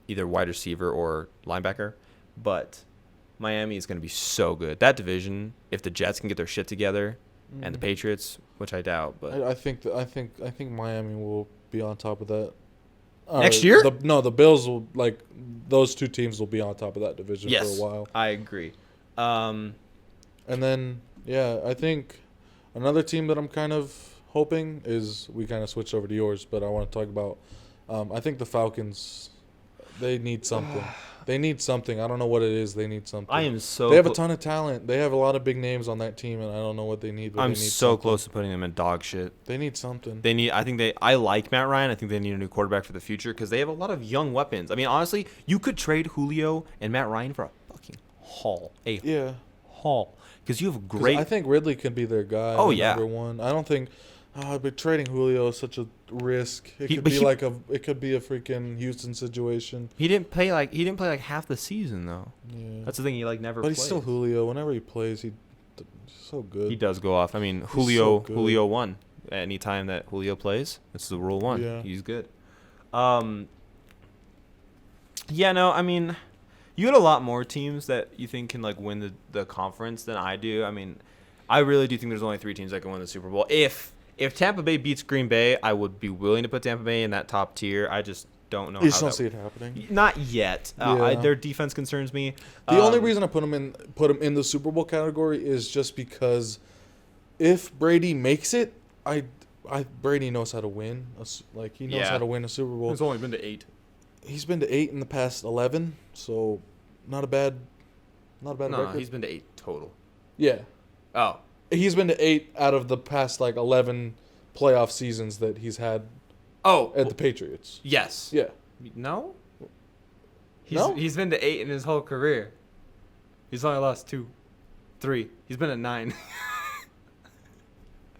either wide receiver or linebacker. But Miami is going to be so good. That division, if the Jets can get their shit together, and the Patriots, which I doubt, but I think Miami will be on top of that. Next year? The Bills will those two teams will be on top of that division for a while. I agree. And then I think another team that I'm kind of hoping is we kind of switched over to yours, but I want to talk about. I think the Falcons. They need something. They need something. I don't know what it is. They need something. They have a ton of talent. They have a lot of big names on that team, and I don't know what they need. But I'm they need so something. close to putting them in dog shit. They need something. I like Matt Ryan. I think they need a new quarterback for the future because they have a lot of young weapons. I mean, honestly, you could trade Julio and Matt Ryan for a fucking haul. Haul. Because you have great. I think Ridley could be their guy. Oh, yeah. Number one. I don't think. But trading Julio is such a risk. It could be a freaking Houston situation. He didn't play like half the season though. Yeah. That's the thing. He never. But plays. he's still Julio. Whenever he plays, he's so good. He does go off. I mean, so Julio good. won. Any time that Julio plays, it's the rule one. Yeah. He's good. I mean, you had a lot more teams that you think can win the conference than I do. I mean, I really do think there's only 3 teams that can win the Super Bowl. If Tampa Bay beats Green Bay, I would be willing to put Tampa Bay in that top tier. I just don't know. You just don't see it happening. Not yet. Their defense concerns me. The only reason I put them in the Super Bowl category is just because if Brady makes it, Brady knows how to win. He knows how to win a Super Bowl. He's only been to 8. He's been to 8 in the past 11, so not a bad record. No, he's been to 8 total. Yeah. Oh. He's been to 8 out of the past 11 playoff seasons that he's had. At the Patriots. Yes. Yeah. No. No? He's been to 8 in his whole career. He's only lost 2, 3. He's been at 9.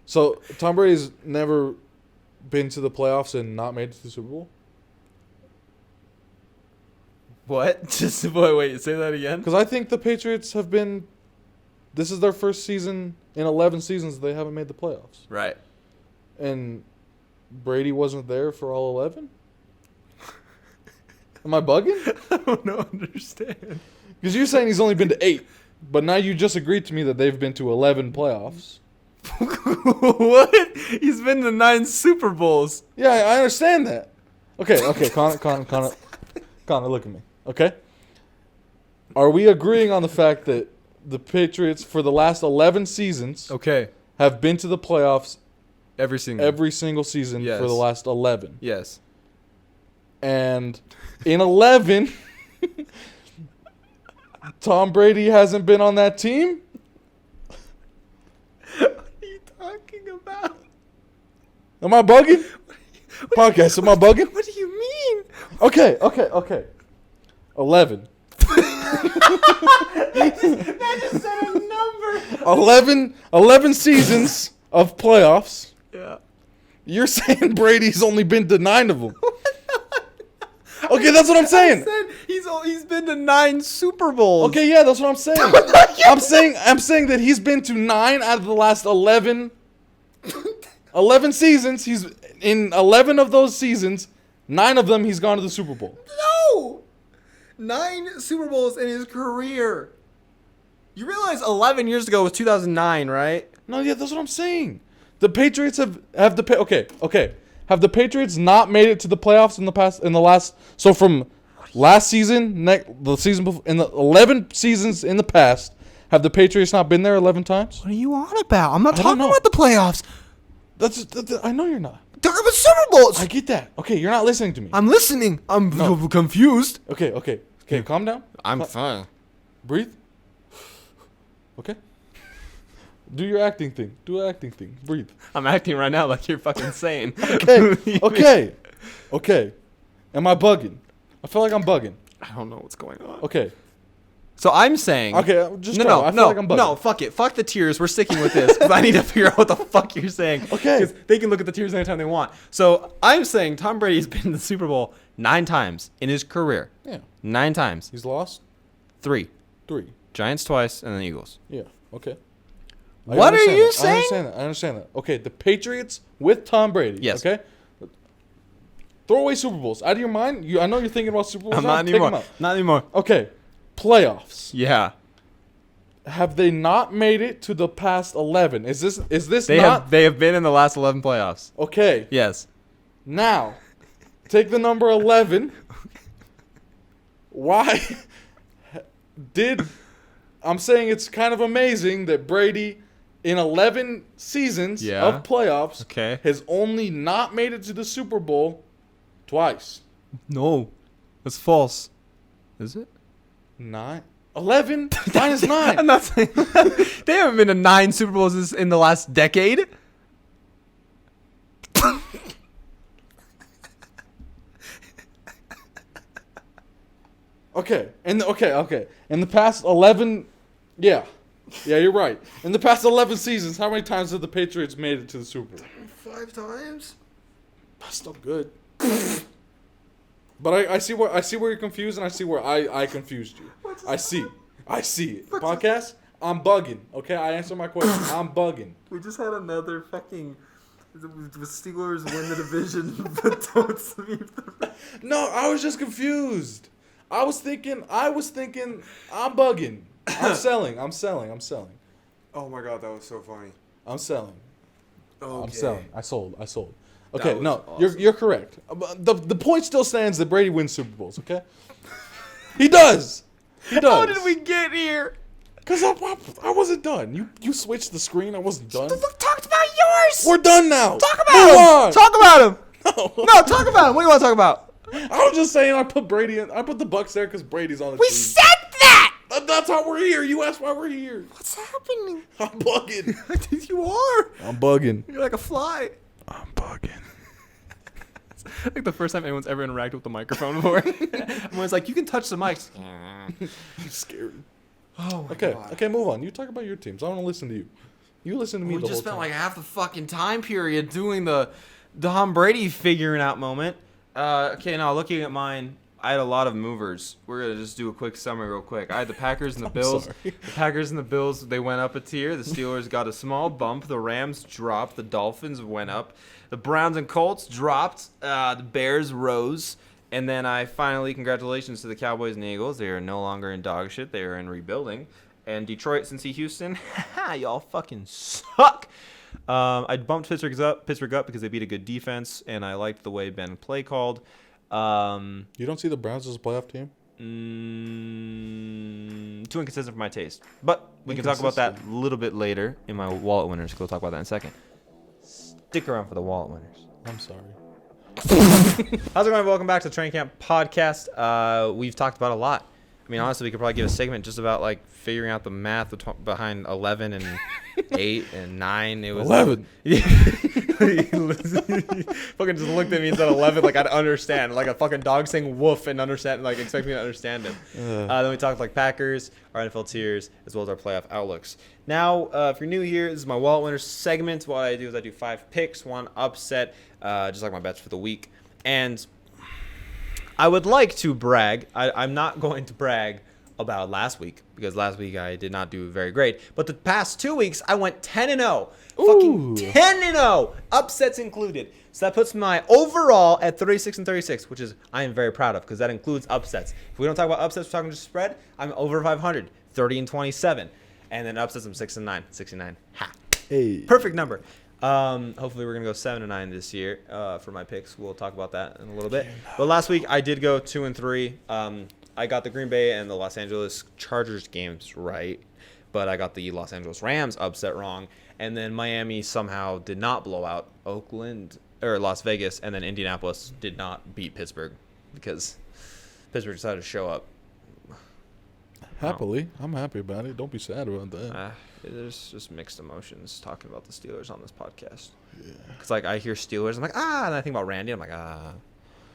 So Tom Brady's never been to the playoffs and not made it to the Super Bowl? What? Just wait. Say that again. Because I think the Patriots have been. This is their first season in 11 seasons they haven't made the playoffs. Right. And Brady wasn't there for all 11? Am I bugging? I don't understand. Because you're saying he's only been to 8, but now you just agreed to me that they've been to 11 playoffs. What? He's been to 9 Super Bowls. Yeah, I understand that. Okay, Connor, look at me. Okay? Are we agreeing on the fact that the Patriots, for the last 11 seasons, Okay. have been to the playoffs Every single. every single season Yes. for the last 11? Yes. And in 11, Tom Brady hasn't been on that team? What are you talking about? Am I bugging? Podcast, am I bugging? What do you mean? Okay. 11. That just said a number. 11 seasons of playoffs. Yeah. You're saying Brady's only been to 9 of them. Okay, that's what I'm saying. I said he's been to 9 Super Bowls. Okay, yeah, that's what I'm saying. I'm saying that he's been to 9 out of the last 11 seasons. He's in 11 of those seasons, 9 of them he's gone to the Super Bowl. No. 9 Super Bowls in his career. You realize 11 years ago was 2009, right? No, yeah, that's what I'm saying. The Patriots have the Patriots not made it to the playoffs in the last? So from last season, the season before, in the 11 seasons in the past, have the Patriots not been there 11 times? What are you on about? I'm not don't talking know. about the playoffs. I know you're not. Talking about Super Bowls. I get that. Okay, you're not listening to me. I'm listening. I'm confused. Okay, calm down. I'm fine. Breathe. Okay. Do your acting thing. Do an acting thing. Breathe. I'm acting right now like you're fucking sane. Okay. Am I bugging? I feel like I'm bugging. I don't know what's going on. Okay. So I'm saying. Okay, just go. I feel like I'm bugging. No, fuck it. Fuck the tears. We're sticking with this because I need to figure out what the fuck you're saying. Okay. Because they can look at the tears anytime they want. So I'm saying Tom Brady's been in the Super Bowl 9 times in his career. Yeah. 9 times. He's lost 3. 3. Giants twice and then Eagles. Yeah. Okay. What are you I saying? understand that. Okay, the Patriots with Tom Brady. Yes. Okay. Throw away Super Bowls out of your mind. I know you're thinking about Super Bowls. I'm now. not Take 'em anymore. out. Not anymore. Okay. Playoffs. Yeah. Have they not made it to the past 11? Is this They not? have been in the last 11 playoffs. Okay. Yes. Now, take the number 11. Why I'm saying it's kind of amazing that Brady, in 11 seasons of playoffs, has only not made it to the Super Bowl twice. No. That's false. Is it? 9? 11 minus 9. I'm not saying they haven't been to 9 Super Bowls in the last decade. Okay. In the past 11, yeah, you're right. In the past 11 seasons, how many times have the Patriots made it to the Super Bowl? 5 times. That's still good. But I see where you're confused, and I see where I confused you. I see it. Podcast, I'm bugging. Okay, I answer my question. I'm bugging. We just had another fucking. The Steelers win the division, but don't sweep the. No, I was just confused. I was thinking. I'm bugging. I'm selling. Oh my god, that was so funny. I'm selling. Okay. I'm selling. I sold. Okay, no, awesome. you're correct. The point still stands that Brady wins Super Bowls. Okay, he does. How did we get here? Because I wasn't done. You switched the screen. I wasn't done. Talked about yours. We're done now. Talk about him. Talk about him. No, talk about him. What do you want to talk about? I was just saying I put Brady in. I put the Bucks there because Brady's on the team. We said that. That's how we're here. You asked why we're here. What's happening? I'm bugging. You are. I'm bugging. You're like a fly. I'm bugging. Like the first time anyone's ever interacted with the microphone before. Everyone's like, you can touch the mics. I'm scared. Oh my God. Okay, move on. You talk about your teams. I want to listen to you. You listen to me the whole time. We just spent like half the fucking time period doing the Tom Brady figuring out moment. Okay, now looking at mine, I had a lot of movers. We're going to just do a quick summary real quick. I had the Packers and the Bills. The Packers and the Bills, they went up a tier. The Steelers got a small bump. The Rams dropped. The Dolphins went up. The Browns and Colts dropped. The Bears rose. And then congratulations to the Cowboys and Eagles. They are no longer in dog shit. They are in rebuilding. And Detroit, Cincy, Houston, y'all fucking suck. I bumped Pittsburgh up because they beat a good defense, and I liked the way Ben play called. You don't see the Browns as a playoff team? Too inconsistent for my taste. But we can talk about that a little bit later in my wallet winners. We'll talk about that in a second. Stick around for the wallet winners. I'm sorry. How's it going? Welcome back to the Training Camp Podcast. We've talked about a lot. I mean, honestly, we could probably give a segment just about like figuring out the math behind 11 and 8 and 9. It was 11. Fucking just looked at me and said 11 like I'd understand, like a fucking dog saying woof and understand, like expect me to understand it. Then we talked like Packers, our NFL tiers, as well as our playoff outlooks. Now, if you're new here, this is my wallet winners segment. What I do is I do 5 picks, 1 upset, just like my bets for the week. And I would like to brag. I'm not going to brag about last week because last week I did not do very great. But the past 2 weeks, I went 10-0. Fucking 10-0. Upsets included. So that puts my overall at 36-36, which is I am very proud of because that includes upsets. If we don't talk about upsets, we're talking just spread. I'm over 500, 30-27. And then upsets, I'm 6-9, 69. Ha. Hey. Perfect number. Hopefully we're gonna go 7-9 this year for my picks. We'll talk about that in a little bit. But last week I did go 2-3. I got the Green Bay and the Los Angeles Chargers games right, but I got the Los Angeles Rams upset wrong. And then Miami somehow did not blow out Las Vegas, and then Indianapolis did not beat Pittsburgh because Pittsburgh decided to show up. Happily, I'm happy about it. Don't be sad about that. There's just mixed emotions talking about the Steelers on this podcast. Yeah. Because, like, I hear Steelers, I'm like, and I think about Randy, I'm like, I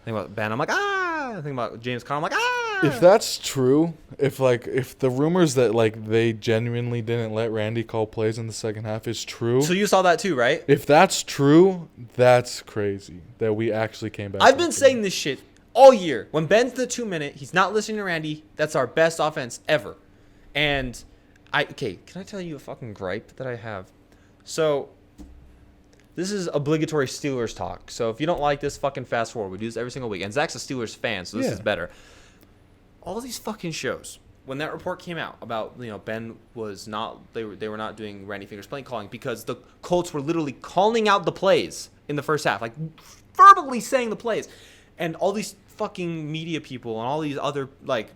think about Ben, I'm like, I think about James Conner, I'm like, If that's true, if the rumors that, like, they genuinely didn't let Randy call plays in the second half is true. So you saw that too, right? If that's true, that's crazy that we actually came back. I've been saying this shit all year. When Ben's the 2-minute, he's not listening to Randy. That's our best offense ever. And can I tell you a fucking gripe that I have? So, this is obligatory Steelers talk. So, if you don't like this, fucking fast forward. We do this every single week. And Zach's a Steelers fan, so this is better. All these fucking shows, when that report came out about, Ben was not, they were not doing Randy Fingers play calling because the Colts were literally calling out the plays in the first half. Like, verbally saying the plays. And all these fucking media people and all these other, like,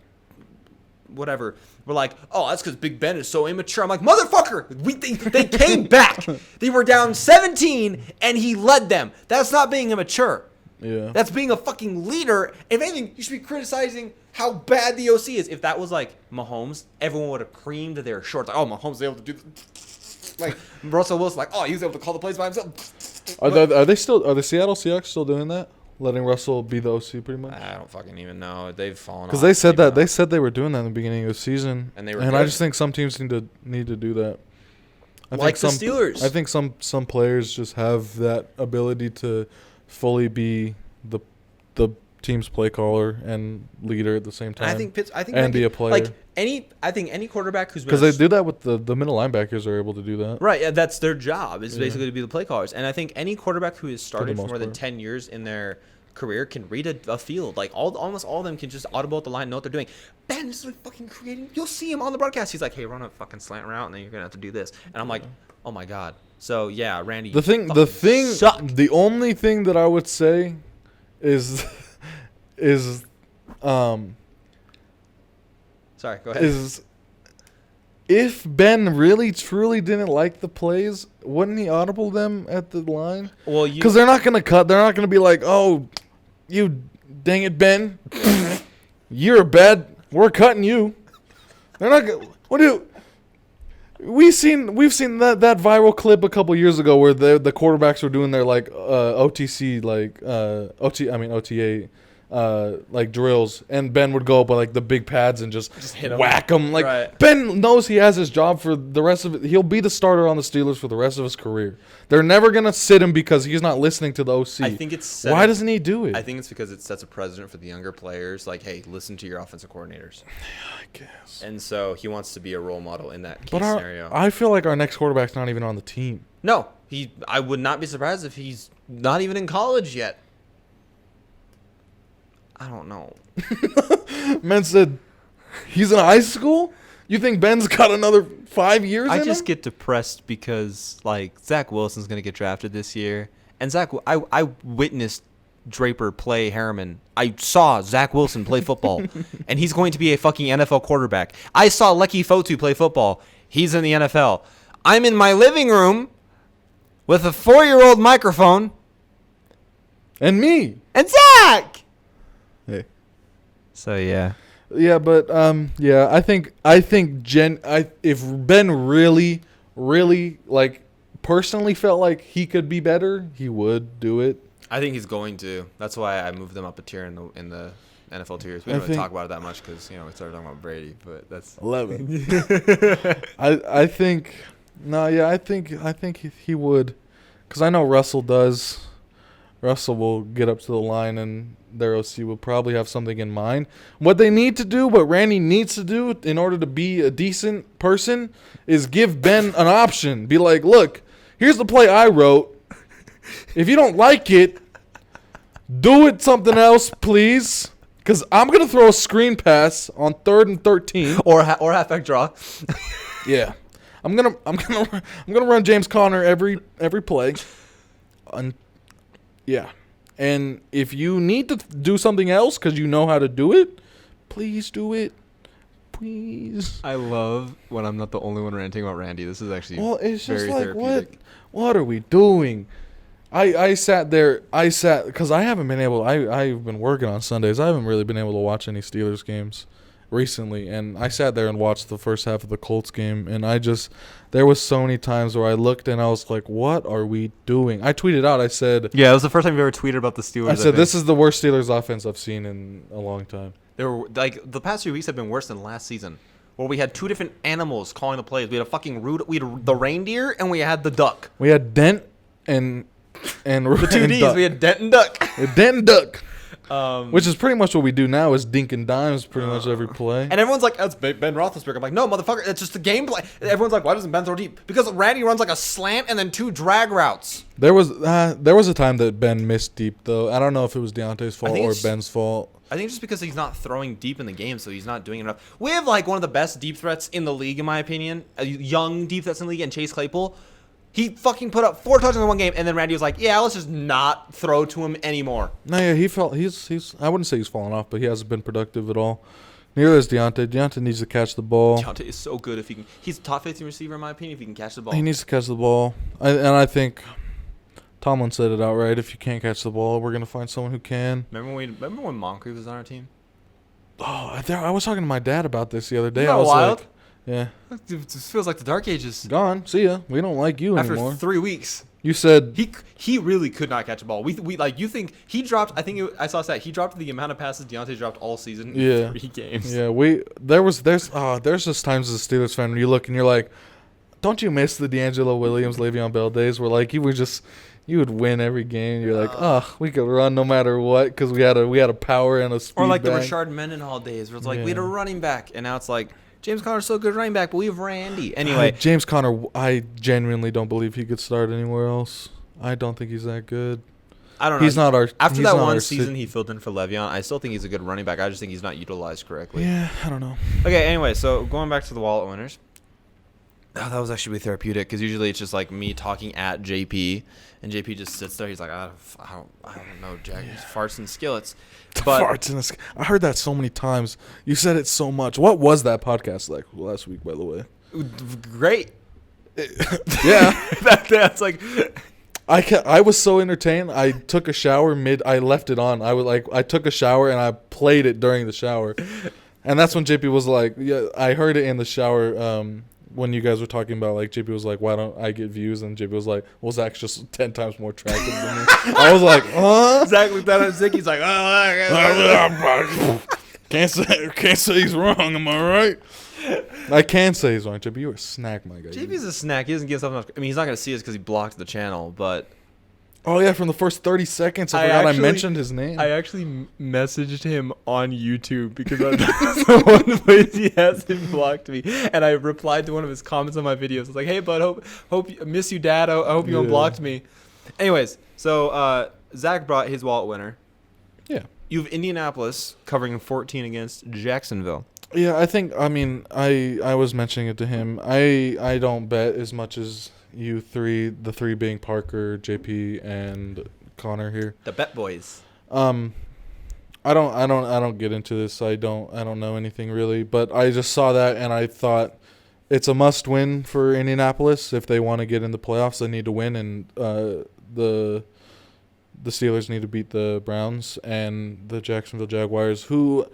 whatever, were like, oh, that's because Big Ben is so immature. I'm like, motherfucker, they came back. They were down 17, and he led them. That's not being immature. Yeah. That's being a fucking leader. If anything, you should be criticizing how bad the OC is. If that was, like, Mahomes, everyone would have creamed their shorts. Like, oh, Mahomes was able to do like, Russell Wilson, like, oh, he was able to call the plays by himself. Are the Seattle Seahawks still doing that? Letting Russell be the OC pretty much? I don't fucking even know. They've fallen off. Because they said that. They said they were doing that in the beginning of the season. And I just think some teams need to do that. The Steelers. I think some players just have that ability to fully be the team's play caller and leader at the same time. And be a player. Like I think any quarterback who's because they do that with the middle linebackers are able to do that. Right. Yeah, that's their job. Is basically to be the play callers. And I think any quarterback who has started for more than 10 years in their career can read a field. Like almost all of them can just audible at the line, know what they're doing. Ben is like fucking creating. You'll see him on the broadcast. He's like, hey, run a fucking slant route, and then you're gonna have to do this. And I'm like, oh my god. So yeah, Randy. The only thing that I would say is sorry, go ahead. If Ben really truly didn't like the plays, wouldn't he audible them at the line? Well, because they're not gonna cut. They're not gonna be like, "Oh, you dang it, Ben, you're bad. We're cutting you." They're not gonna. What do? We've seen that viral clip a couple years ago where the quarterbacks were doing their like OTC OTA. Like drills, and Ben would go up with like the big pads and just hit whack him. Like right. Ben knows he has his job for the rest of it. He'll be the starter on the Steelers for the rest of his career. They're never gonna sit him because he's not listening to the OC. I think it's why doesn't he do it? I think it's because it sets a precedent for the younger players. Like, hey, listen to your offensive coordinators. I guess. And so he wants to be a role model in that case scenario. I feel like our next quarterback's not even on the team. No, I would not be surprised if he's not even in college yet. I don't know. Man said, he's in high school? You think Ben's got another 5 years in I just him? get depressed because, like, Zach Wilson's going to get drafted this year. And I witnessed Draper play Harriman. I saw Zach Wilson play football. And he's going to be a fucking NFL quarterback. I saw Lecky Fotu play football. He's in the NFL. I'm in my living room with a 4-year-old microphone. And me. And Zach! Hey. So, yeah. Yeah, but yeah, I think if Ben really, really like personally felt like he could be better, he would do it. I think he's going to. That's why I moved them up a tier in the NFL tiers. We don't really talk about it that much because we started talking about Brady, but that's 11. I think he would, because I know Russell does. Russell will get up to the line and their OC will probably have something in mind. What they need to do, what Randy needs to do in order to be a decent person, is give Ben an option. Be like, look, here's the play I wrote. If you don't like it, do it something else, please. Because I'm going to throw a screen pass on 3rd and 13. Or halfback draw. Yeah. I'm gonna run James Conner every play. Yeah. And if you need to do something else because you know how to do it, please do it. Please. I love when I'm not the only one ranting about Randy. This is actually it's just very like, therapeutic. what are we doing? I sat because I've been working on Sundays. I haven't really been able to watch any Steelers games recently, and I sat there and watched the first half of the Colts game, and there was so many times where I looked and I was like, what are we doing? I tweeted out, I said... Yeah, it was the first time you ever tweeted about the Steelers. I said, this is the worst Steelers offense I've seen in a long time. The past 3 weeks have been worse than last season, where we had two different animals calling the plays. We had the reindeer, and we had the duck. We had Dent and the two Ds. Duck. We had Dent and Duck. Dent and Duck. Which is pretty much what we do now is dink and dimes pretty much every play. And everyone's like, that's Ben Roethlisberger. I'm like, no, motherfucker, it's just the gameplay. Everyone's like, why doesn't Ben throw deep? Because Randy runs like a slant and then 2 drag routes. There was a time that Ben missed deep, though. I don't know if it was Deontay's fault or Ben's fault. I think just because he's not throwing deep in the game, so he's not doing enough. We have like one of the best deep threats in the league, in my opinion. A young deep threats in the league, and Chase Claypool. He fucking put up 4 touchdowns in one game, and then Randy was like, yeah, let's just not throw to him anymore. No, yeah, he's I wouldn't say he's fallen off, but he hasn't been productive at all. Neither is Deontay. Deontay needs to catch the ball. Deontay is so good if he can. He's a top 15 receiver, in my opinion, if he can catch the ball. He needs to catch the ball. And I think Tomlin said it outright. If you can't catch the ball, we're going to find someone who can. Remember when Moncrief was on our team? Oh, I was talking to my dad about this the other day. Isn't that I was wild? like, yeah. It feels like the Dark Ages. Gone. See ya. We don't like you After anymore. 3 weeks. You said he really could not catch a ball. We like you think he dropped? I saw a stat. He dropped the amount of passes Deontay dropped all season. In 3 games. Yeah, there's just times as a Steelers fan when you look and you're like, don't you miss the D'Angelo Williams, Le'Veon Bell days where like you would win every game. You're like, we could run no matter what because we had a power and a speed. Or like back. the Rashard Mendenhall days where it's like we had a running back, and now it's like James Conner's so good running back, but we have Randy. Anyway, James Conner, I genuinely don't believe he could start anywhere else. I don't think he's that good. I don't know. He's not our. After that one season, he filled in for Le'Veon. I still think he's a good running back. I just think he's not utilized correctly. Yeah, I don't know. Okay, anyway, so going back to the wallet winners. Oh, that was actually therapeutic because usually it's just like me talking at JP, and JP just sits there. He's like, I don't know, Jack. Yeah. Farts and skillets. But farts and I heard that so many times. You said it so much. What was that podcast like last week, by the way? Great. Yeah, that's like. I was so entertained. I took a shower I left it on. I took a shower and I played it during the shower, and that's when JP was like, yeah, I heard it in the shower. When you guys were talking about, like, JP was like, why don't I get views? And JP was like, well, Zach's just 10 times more attractive than me. I was like, huh? Zach looked at Zach. He's like, can't say he's wrong. Am I right? I can say he's wrong. JP, you're a snack, my guy. JP's a snack. He doesn't give stuff enough. I mean, he's not going to see us because he blocked the channel, but. Oh, yeah, from the first 30 seconds, I forgot I mentioned his name. I actually messaged him on YouTube because that's the one place he hasn't blocked me. And I replied to one of his comments on my videos. I was like, hey, bud, hope miss you, Dad. I hope you unblocked me. Anyways, so Zach brought his wallet winner. Yeah. You have Indianapolis covering 14 against Jacksonville. Yeah, I was mentioning it to him. I don't bet as much as you three, the three being Parker, JP, and Connor here. The bet boys. I don't get into this. I don't know anything really, but I just saw that and I thought it's a must win for Indianapolis if they want to get in the playoffs. They need to win, and the Steelers need to beat the Browns and the Jacksonville Jaguars, who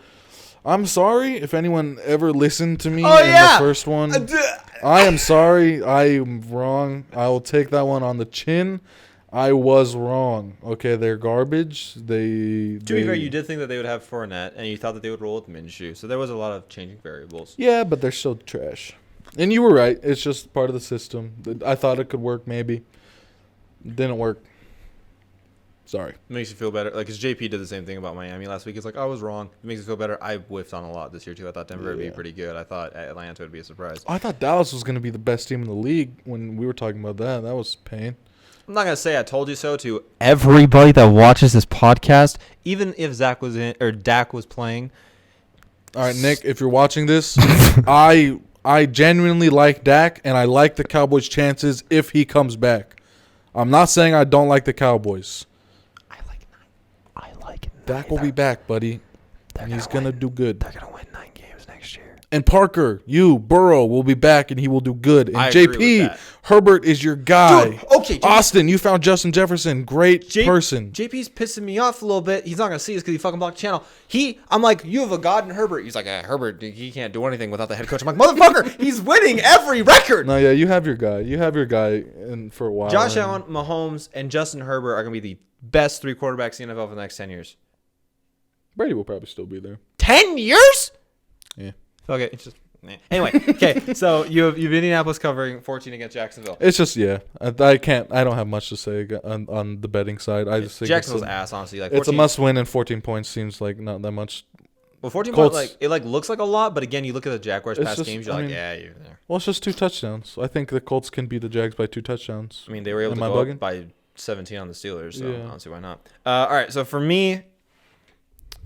I'm sorry if anyone ever listened to me the first one. I am sorry. I am wrong. I will take that one on the chin. I was wrong. Okay, they're garbage. To be fair, you did think that they would have Fournette, and you thought that they would roll with Minshew. So there was a lot of changing variables. Yeah, but they're still trash. And you were right. It's just part of the system. I thought it could work maybe. Didn't work. Sorry. It makes you feel better. Like, because JP did the same thing about Miami last week. It's like, I was wrong. It makes you feel better. I whiffed on a lot this year, too. I thought Denver would be pretty good. I thought Atlanta would be a surprise. I thought Dallas was going to be the best team in the league when we were talking about that. That was pain. I'm not going to say I told you so to everybody that watches this podcast, even if Zach was in or Dak was playing. All right, Nick, if you're watching this, I genuinely like Dak, and I like the Cowboys' chances if he comes back. I'm not saying I don't like the Cowboys. I like Dak will be back, buddy, and he's going to do good. They're going to win 9 games next year. And Parker, Burrow will be back, and he will do good. And I agree with that. Herbert is your guy. Dude, okay. Austin, you found Justin Jefferson. Great person. JP's pissing me off a little bit. He's not going to see us because he fucking blocked the channel. I'm like, you have a god in Herbert. He's like, Herbert, he can't do anything without the head coach. I'm like, motherfucker, he's winning every record. No, yeah, you have your guy. And for a while. Josh Allen, Mahomes, and Justin Herbert are going to be the best 3 quarterbacks in the NFL for the next 10 years. Brady will probably still be there. 10 years? Yeah. Okay, it's just anyway. Okay, so you have Indianapolis covering 14 against Jacksonville. It's just I don't have much to say on the betting side. I just think Jacksonville's ass, honestly. Like 14, it's a must win, and 14 points seems like not that much. Well, 14 points, it looks like a lot, but again, you look at the Jaguars past games, you're you're there. Well, it's just 2 touchdowns. I think the Colts can beat the Jags by 2 touchdowns. I mean, they were able to go up by 17 on the Steelers, so I don't see why not. All right, so for me,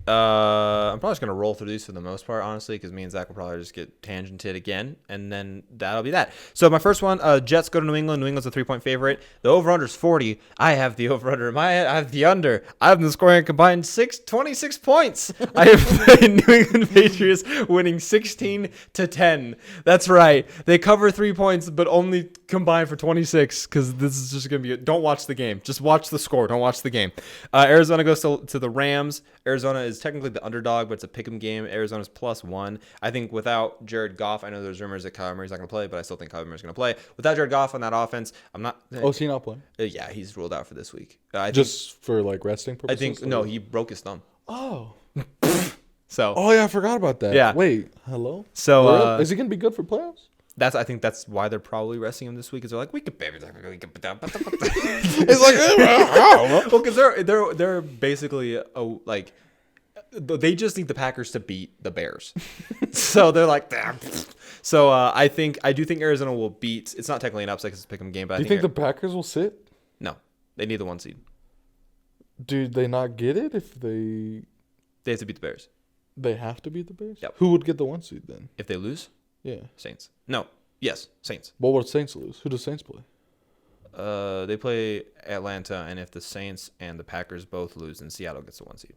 I'm probably just going to roll through these for the most part, honestly, because me and Zach will probably just get tangented again, and then that'll be that. So my first one, Jets go to New England. New England's a 3-point favorite. The over-under is 40. I have the over-under. I have the under. I have them scoring a combined 26 points. I have the New England Patriots winning 16-10. That's right. They cover 3 points, but only combined for 26, because this is just going to be don't watch the game. Just watch the score. Don't watch the game. Arizona goes to the Rams. Arizona is technically the underdog, but it's a pick'em game. Arizona's +1. I think without Jared Goff, I know there's rumors that Kyler Murray's not going to play, but I still think Kyler Murray's going to play. Without Jared Goff on that offense, I'm not. Oh, is he not playing? Yeah, he's ruled out for this week. For like resting purposes? I think no, he broke his thumb. Oh. So. Oh yeah, I forgot about that. Yeah. Wait, hello. So is he going to be good for playoffs? I think that's why they're probably resting him this week. Is they're like we could. It's like well, because they're basically like. They just need the Packers to beat the Bears. So they're like, damn. So I do think Arizona will beat. It's not technically an upset because it's a pick 'em game, but do you think the Packers will sit? No, they need the 1 seed. Do they not get it if they? They have to beat the Bears. They have to beat the Bears. Yep. Who would get the 1 seed then? If they lose? Yeah. Saints. No. Yes, Saints. What would Saints lose? Who does Saints play? They play Atlanta, and if the Saints and the Packers both lose, then Seattle gets the 1 seed.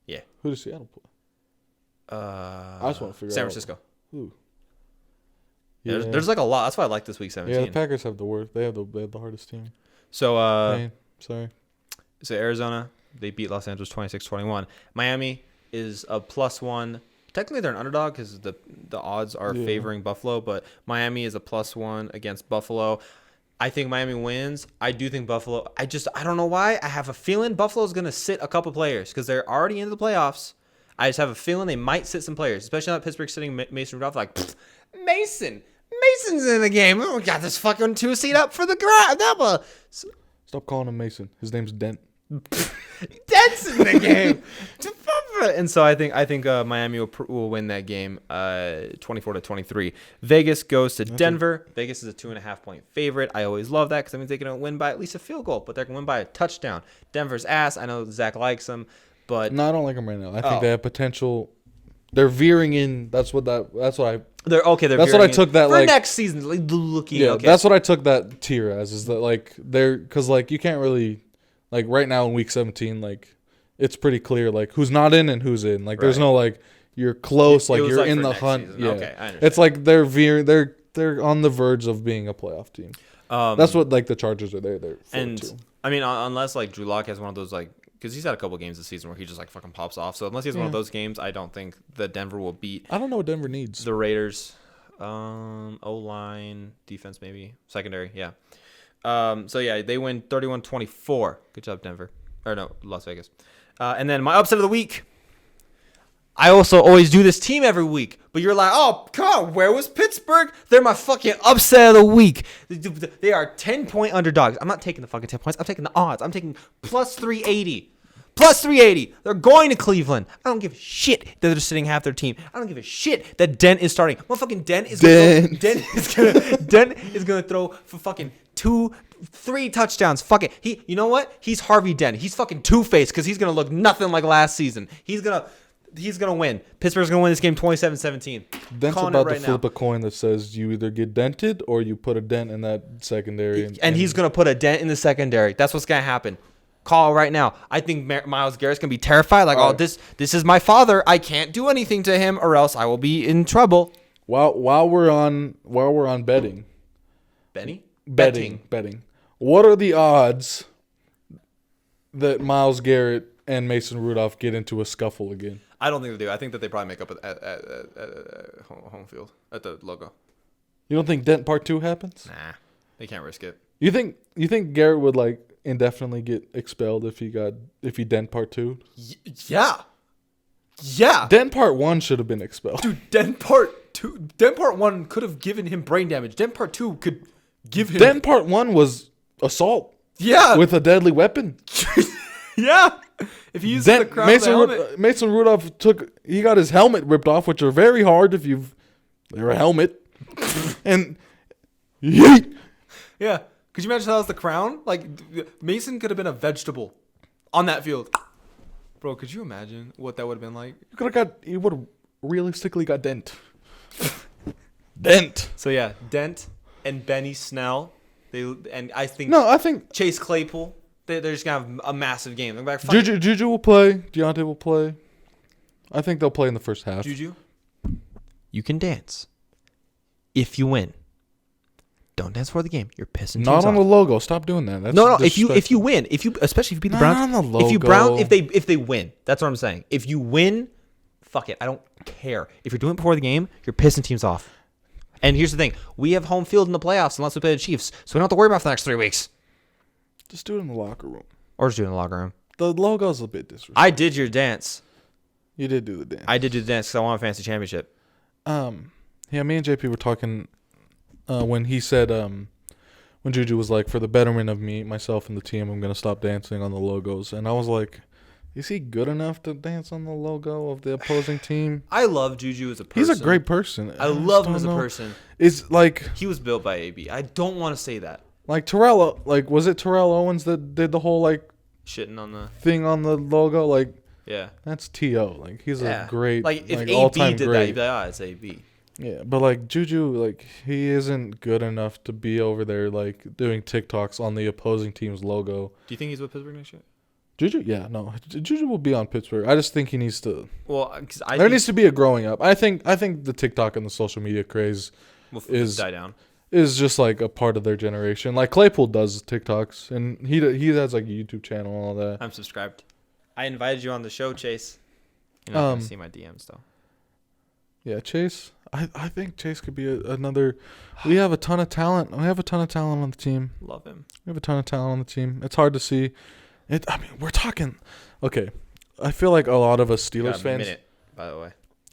Yeah. Who does Seattle play? I just want to figure out. San Francisco. Who? Yeah. There's like a lot. That's why I like this week 17. Yeah, the Packers have the worst. They have the hardest team. So sorry. So Arizona, they beat Los Angeles 26-21. Miami is a +1. Technically, they're an underdog because the odds are favoring Buffalo, but Miami is a +1 against Buffalo. I think Miami wins. I do think Buffalo. I don't know why. I have a feeling Buffalo's going to sit a couple players because they're already into the playoffs. I just have a feeling they might sit some players, especially now that Pittsburgh's sitting Mason Rudolph. Like, Mason's in the game. We got this fucking 2 seed up for the grab. Stop calling him Mason. His name's Dent. Dent's in the game. And so I think Miami will win that game 24-23. Vegas goes to Denver. Vegas is a 2.5-point favorite. I always love that because that means they can win by at least a field goal, but they're going to win by a touchdown. Denver's ass. I know Zach likes them, but no, I don't like them right now. I think they have potential. They're veering in. That's what I That's what I took that for like next season. Looking, yeah, okay. that's what I took that tier as. Is that like they're because like you can't really like right now in week 17 like it's pretty clear like who's not in and who's in. Like there's no like you're close like you're in the hunt. Season. Yeah, Okay, I understand. it's like they're veering. They're on the verge of being a playoff team. That's what like the Chargers are there for and too. I mean unless like Drew Lock has one of those like. Because he's had a couple games this season where he just like fucking pops off. So unless he has one of those games, I don't think that Denver will beat. I don't know what Denver needs. The Raiders, O-line, defense maybe, secondary, yeah. So yeah, they win 31-24. Good job, Denver. Or no, Las Vegas. And then my upset of the week. I also always do this team every week, but you're like, oh, come on, where was Pittsburgh? They're my fucking upset of the week. They are 10-point underdogs. I'm not taking the fucking 10 points. I'm taking the odds. I'm taking plus 380. Plus 380. They're going to Cleveland. I don't give a shit that they're sitting half their team. I don't give a shit that Dent is starting. Motherfucking Dent is gonna throw for fucking 2-3 touchdowns. Fuck it. You know what? He's Harvey Dent. He's fucking two-faced because he's gonna look nothing like last season. He's gonna win. Pittsburgh's going to win this game 27-17. Dent's about to flip a coin that says you either get dented or you put a dent in that secondary. And he's going to put a dent in the secondary. That's what's going to happen. Call right now. I think Myles Garrett's going to be terrified. Like, this is my father. I can't do anything to him or else I will be in trouble. While we're on betting. Betting. What are the odds that Myles Garrett and Mason Rudolph get into a scuffle again? I don't think they do. I think that they probably make up at home field, at the logo. You don't think Dent Part 2 happens? Nah, they can't risk it. You think Garrett would like indefinitely get expelled if he Dent Part 2? Yeah. Dent Part 1 should have been expelled. Dude, Dent Part 1 could have given him brain damage. Dent Part 2 could give him... Dent Part 1 was assault. Yeah. With a deadly weapon. Yeah. If he uses the crown of the helmet. Mason Rudolph he got his helmet ripped off, which are very hard if they're a helmet. And yeet. Yeah. Could you imagine how that was the crown? Like, Mason could have been a vegetable on that field. Bro, could you imagine what that would have been like? You would have realistically got Dent. Dent. So yeah, Dent and Benny Snell. I think Chase Claypool. They're just gonna have a massive game. They're like, Juju will play. Deontay will play. I think they'll play in the first half. Juju, you can dance if you win. Don't dance for the game. You're pissing teams Not on off. the logo. Stop doing that. That's no. If you win, especially if you beat the Browns, not on the logo. If they win, that's what I'm saying. If you win, fuck it. I don't care. If you're doing it before the game, you're pissing teams off. And here's the thing: we have home field in the playoffs unless we play the Chiefs, so we don't have to worry about it for the next 3 weeks. Just do it in the locker room. Or just do it in the locker room. The logo's a bit disrespectful. I did your dance. You did do the dance. I did do the dance because I won a fantasy championship. Yeah, me and JP were talking when he said when Juju was like, for the betterment of me, myself, and the team, I'm gonna stop dancing on the logos. And I was like, is he good enough to dance on the logo of the opposing team? I love Juju as a person. He's a great person. I love him as a person. It's like he was built by AB. I don't want to say that. Like Terrell, like was it Terrell Owens that did the whole like shitting on the thing on the logo? Like, yeah, that's T.O. Like he's a great like if all-time AB did great. that, you'd be like, it's AB. Yeah, but like Juju, like he isn't good enough to be over there like doing TikToks on the opposing team's logo. Do you think he's with Pittsburgh next year? Juju, yeah, no, Juju will be on Pittsburgh. I just think he needs to. Well, because there needs to be a growing up. I think the TikTok and the social media craze will die down. Is just like a part of their generation. Like Claypool does TikToks, and he has like a YouTube channel and all that. I'm subscribed. I invited you on the show, Chase. You're not gonna see my DMs though. Yeah, Chase. I think Chase could be another. We have a ton of talent. We have a ton of talent on the team. Love him. We have a ton of talent on the team. It's hard to see. I mean, we're talking. Okay, I feel like a lot of us Steelers fans. Minute, by the way.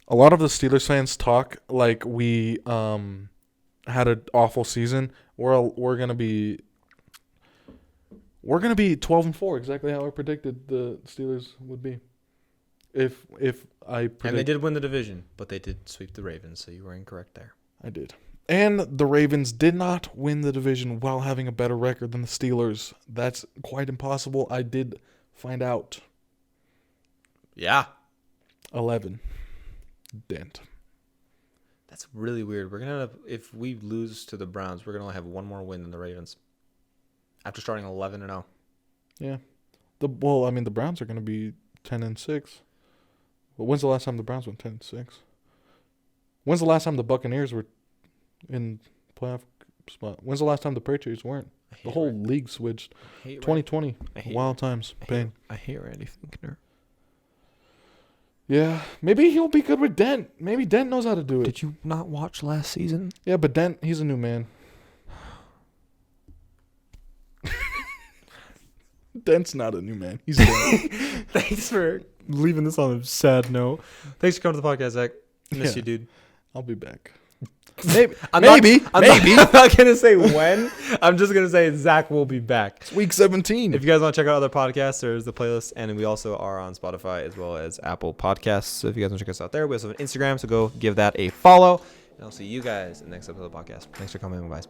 A lot of the Steelers fans talk like we had an awful season. We're gonna be We're gonna be 12-4, exactly how I predicted the Steelers would be. If I predict, And they did win the division, but they did sweep the Ravens, so you were incorrect there. I did. And the Ravens did not win the division while having a better record than the Steelers. That's quite impossible. I did find out. Yeah. 11. Dent. That's really weird. We're gonna if we lose to the Browns, we're gonna only have one more win than the Ravens. After starting 11-0. Yeah. The Browns are gonna be 10-6. But when's the last time the Browns went 10-6? When's the last time the Buccaneers were in playoff spot? When's the last time the Patriots weren't? The whole league switched. 2020. Wild times. Pain. I hate Randy Finkner. Yeah. Maybe he'll be good with Dent. Maybe Dent knows how to do it. Did you not watch last season? Yeah, but Dent, he's a new man. Dent's not a new man. He's Dent. Thanks for leaving this on a sad note. Thanks for coming to the podcast, Zach. Miss you, dude. I'll be back. Maybe. I'm not going to say when. I'm just going to say Zach will be back. It's week 17. If you guys want to check out other podcasts, there's the playlist. And we also are on Spotify as well as Apple Podcasts. So if you guys want to check us out there, we also have an Instagram. So go give that a follow. And I'll see you guys in the next episode of the podcast. Thanks for coming, guys.